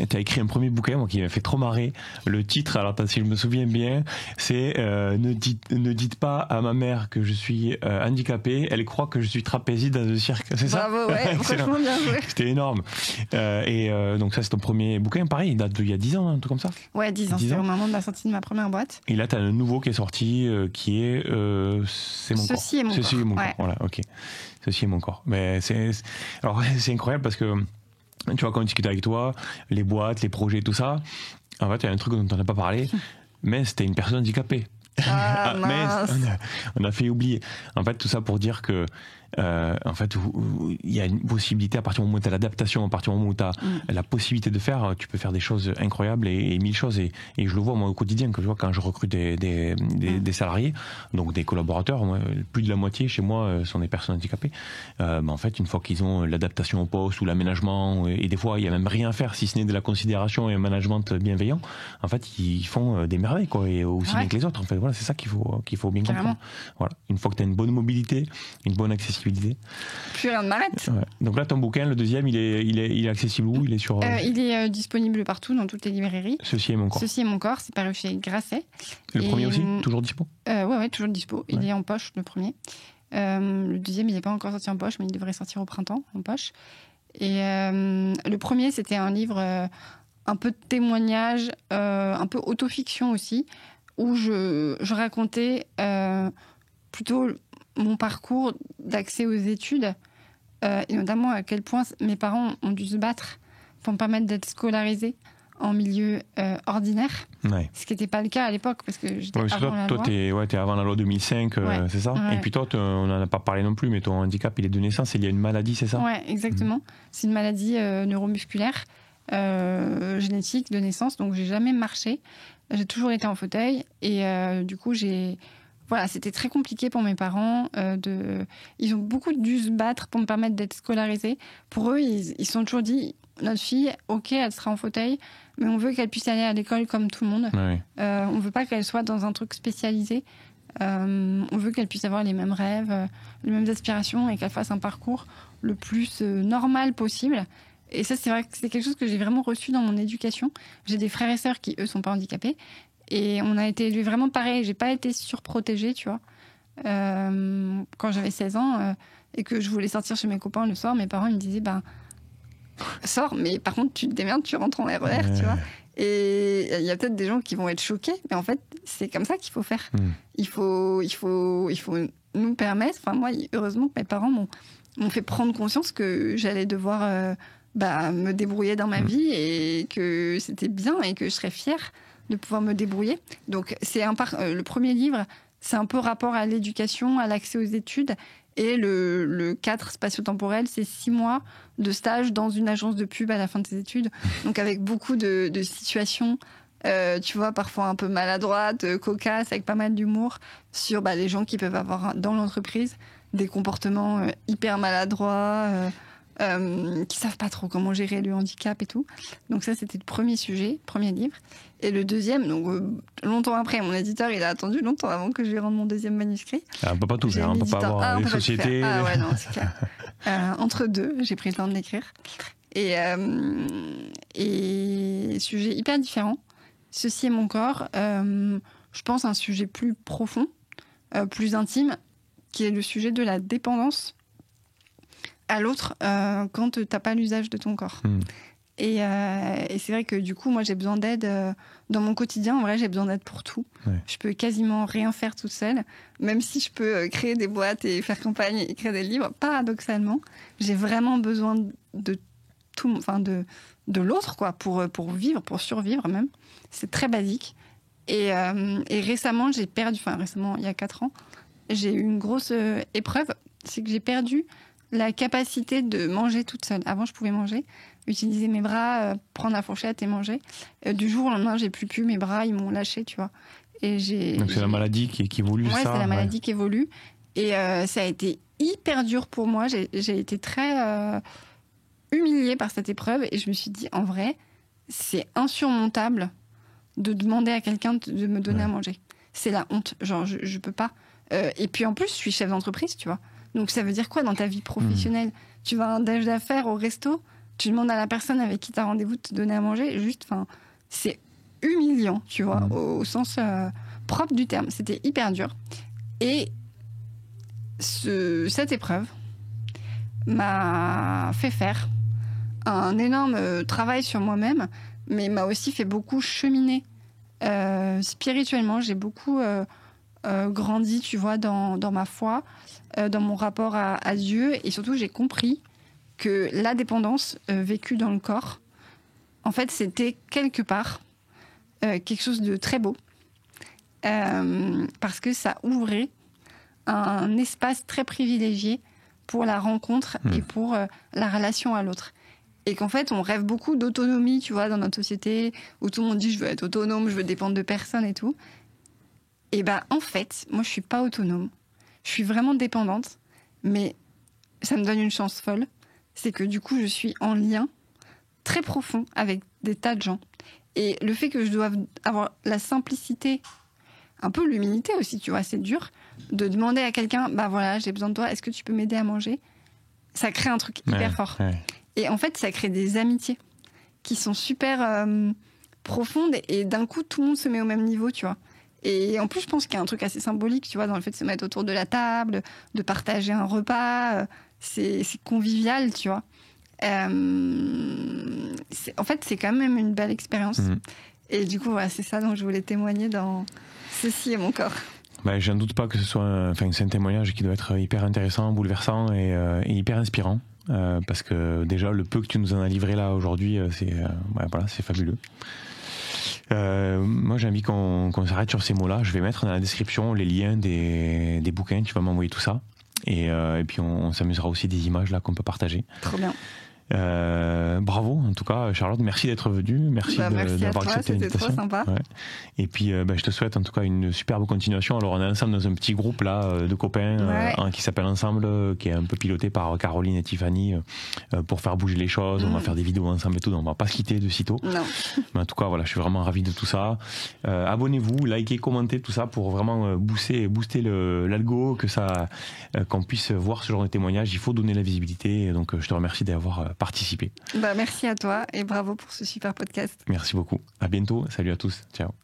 tu as écrit un premier bouquin, moi, qui m'a fait trop marrer. Le titre, alors, si je me souviens bien, c'est ne dites pas à ma mère que je suis handicapé, elle croit que je suis trapéziste dans un cirque. C'est ça? Bravo, ouais, franchement, bien joué. C'était énorme. Donc ça, c'est ton premier bouquin. Pareil, il date d'il y a 10 ans, un truc comme ça. Ouais, 10 ans. C'est au moment de la sortie de ma première boîte. Et là, tu as un nouveau qui est sorti, qui est C'est mon corps. Ceci est mon corps. Ceci est mon corps. Voilà, ok. Ceci est mon corps. Mais alors, c'est incroyable parce que, tu vois, quand on discute avec toi, les boîtes, les projets, tout ça, en fait, il y a un truc dont on n'a pas parlé, mais c'était une personne handicapée. Mais on a fait oublier. En fait, tout ça pour dire que en fait, il y a une possibilité, à partir du moment où tu as l'adaptation, à partir du moment où tu as la possibilité de faire, tu peux faire des choses incroyables et mille choses. Et je le vois moi au quotidien, que je vois quand je recrute des salariés, donc des collaborateurs, moi, plus de la moitié chez moi sont des personnes handicapées. En fait, une fois qu'ils ont l'adaptation au poste ou l'aménagement, et des fois il n'y a même rien à faire si ce n'est de la considération et un management bienveillant, en fait, ils font des merveilles, quoi, et aussi bien que les autres. En fait, voilà, c'est ça qu'il faut bien comprendre. Voilà. Une fois que tu as une bonne mobilité, une bonne accessibilité, plus rien ne m'arrête. Ouais. Donc là, ton bouquin, le deuxième, il est accessible où? Il est sur. Il est disponible partout, dans toutes les librairies. Ceci est mon corps. Ceci est mon corps, c'est paru chez Grasset. Le premier aussi, toujours dispo? Ouais, toujours dispo. Il est en poche, le premier. Le deuxième, il n'est pas encore sorti en poche, mais il devrait sortir au printemps en poche. Et le premier, c'était un livre un peu de témoignage, un peu autofiction aussi, où je racontais plutôt mon parcours d'accès aux études, et notamment à quel point mes parents ont dû se battre pour me permettre d'être scolarisée en milieu ordinaire, ce qui n'était pas le cas à l'époque, parce que j'étais avant la loi. Toi, t'es avant la loi 2005, c'est ça? Ouais. Et puis toi, on n'en a pas parlé non plus, mais ton handicap, il est de naissance, il y a une maladie, c'est ça? Oui, exactement. C'est une maladie neuromusculaire, génétique, de naissance, donc j'ai jamais marché. J'ai toujours été en fauteuil, et du coup, j'ai voilà, c'était très compliqué pour mes parents. Ils ont beaucoup dû se battre pour me permettre d'être scolarisée. Pour eux, ils se sont toujours dit, notre fille, ok, elle sera en fauteuil, mais on veut qu'elle puisse aller à l'école comme tout le monde. Ouais. On veut pas qu'elle soit dans un truc spécialisé. On veut qu'elle puisse avoir les mêmes rêves, les mêmes aspirations et qu'elle fasse un parcours le plus normal possible. Et ça, c'est vrai que c'est quelque chose que j'ai vraiment reçu dans mon éducation. J'ai des frères et sœurs qui, eux, sont pas handicapés. Et on a été élevés vraiment pareil. J'ai pas été surprotégée, tu vois. Quand j'avais 16 ans et que je voulais sortir chez mes copains le soir, mes parents ils me disaient, sors, mais par contre, tu te démerdes, tu rentres en RER, tu vois. Et il y a peut-être des gens qui vont être choqués, mais en fait, c'est comme ça qu'il faut faire. Il faut nous permettre. Enfin, moi, heureusement que mes parents m'ont fait prendre conscience que j'allais devoir me débrouiller dans ma vie et que c'était bien et que je serais fière de pouvoir me débrouiller. Donc, c'est le premier livre, c'est un peu rapport à l'éducation, à l'accès aux études. Et le 4 spatio-temporel, c'est 6 mois de stage dans une agence de pub à la fin de tes études. Donc avec beaucoup de situations, tu vois, parfois un peu maladroites, cocasses, avec pas mal d'humour, sur les gens qui peuvent avoir dans l'entreprise des comportements hyper maladroits, qui savent pas trop comment gérer le handicap et tout. Donc ça, c'était le premier sujet, premier livre. Et le deuxième, donc longtemps après, mon éditeur, il a attendu longtemps avant que je lui rende mon deuxième manuscrit. On peut pas tout faire, on peut pas avoir les sociétés. Ah ouais, non, c'est clair. Entre deux, j'ai pris le temps de l'écrire. Et sujet hyper différent. Ceci est mon corps. Je pense un sujet plus profond, plus intime, qui est le sujet de la dépendance à l'autre quand t'as pas l'usage de ton corps. Et c'est vrai que du coup, moi, j'ai besoin d'aide dans mon quotidien. En vrai, j'ai besoin d'aide pour tout. Ouais. Je peux quasiment rien faire toute seule, même si je peux créer des boîtes et faire campagne et écrire des livres. Paradoxalement, j'ai vraiment besoin de tout, de l'autre, quoi, pour vivre, pour survivre même. C'est très basique. Et récemment, récemment, il y a 4 ans, j'ai eu une grosse épreuve. C'est que j'ai perdu la capacité de manger toute seule. Avant, je pouvais manger, utiliser mes bras, prendre la fourchette et manger. Du jour au lendemain, j'ai plus pu. Mes bras, ils m'ont lâché, tu vois. Donc c'est la maladie qui évolue, ça. Ouais, c'est la maladie qui évolue. Et ça a été hyper dur pour moi. J'ai été très humiliée par cette épreuve. Et je me suis dit, en vrai, c'est insurmontable de demander à quelqu'un de me donner à manger. C'est la honte. Genre, je peux pas. Et puis en plus, je suis chef d'entreprise, tu vois. Donc ça veut dire quoi dans ta vie professionnelle ? Tu vas à un déj d'affaires au resto, tu demandes à la personne avec qui tu as rendez-vous de te donner à manger, c'est humiliant, tu vois, au sens propre du terme. C'était hyper dur. Et cette épreuve m'a fait faire un énorme travail sur moi-même, mais m'a aussi fait beaucoup cheminer spirituellement. J'ai beaucoup grandi, tu vois, dans ma foi, dans mon rapport à Dieu, et surtout j'ai compris que la dépendance vécue dans le corps, en fait, c'était quelque part quelque chose de très beau, parce que ça ouvrait un espace très privilégié pour la rencontre et pour la relation à l'autre. Et qu'en fait, on rêve beaucoup d'autonomie, tu vois, dans notre société, où tout le monde dit « je veux être autonome, je veux dépendre de personne et tout ». Et en fait, moi, je suis pas autonome. Je suis vraiment dépendante, mais ça me donne une chance folle. C'est que du coup, je suis en lien très profond avec des tas de gens. Et le fait que je doive avoir la simplicité, un peu l'humilité aussi, tu vois, c'est dur, de demander à quelqu'un, voilà, j'ai besoin de toi, est-ce que tu peux m'aider à manger ? Ça crée un truc hyper fort. Ouais. Et en fait, ça crée des amitiés qui sont super profondes, et d'un coup, tout le monde se met au même niveau, tu vois. Et en plus, je pense qu'il y a un truc assez symbolique, tu vois, dans le fait de se mettre autour de la table, de partager un repas. C'est convivial, tu vois. En fait, c'est quand même une belle expérience. Et du coup, voilà, c'est ça dont je voulais témoigner dans Ceci est mon corps. Je n'en doute pas que ce soit c'est un témoignage qui doit être hyper intéressant, bouleversant et hyper inspirant. Parce que déjà, le peu que tu nous en as livré là aujourd'hui, c'est fabuleux. Moi j'ai envie qu'on s'arrête sur ces mots-là. Je vais mettre dans la description les liens des bouquins, tu vas m'envoyer tout ça, et puis on s'amusera aussi des images là qu'on peut partager. Trop bien. Bravo en tout tout cas, Charlotte, merci d'être venue. Merci d'avoir accepté l'invitation. C'était trop sympa. Ouais. Et puis, je te souhaite en tout cas une superbe continuation. Alors, on est ensemble dans un petit groupe là de copains qui s'appelle Ensemble, qui est un peu piloté par Caroline et Tiffany pour faire bouger les choses. On va faire des vidéos ensemble et tout. Donc, on va pas se quitter de sitôt. Non. Mais en tout cas, voilà, je suis vraiment ravi de tout ça. Abonnez-vous, likez, commentez tout ça pour vraiment booster l'algo, qu'on puisse voir ce genre de témoignages. Il faut donner la visibilité. Donc, je te remercie d'avoir participé. Merci à toi et bravo pour ce super podcast. Merci beaucoup. À bientôt. Salut à tous. Ciao.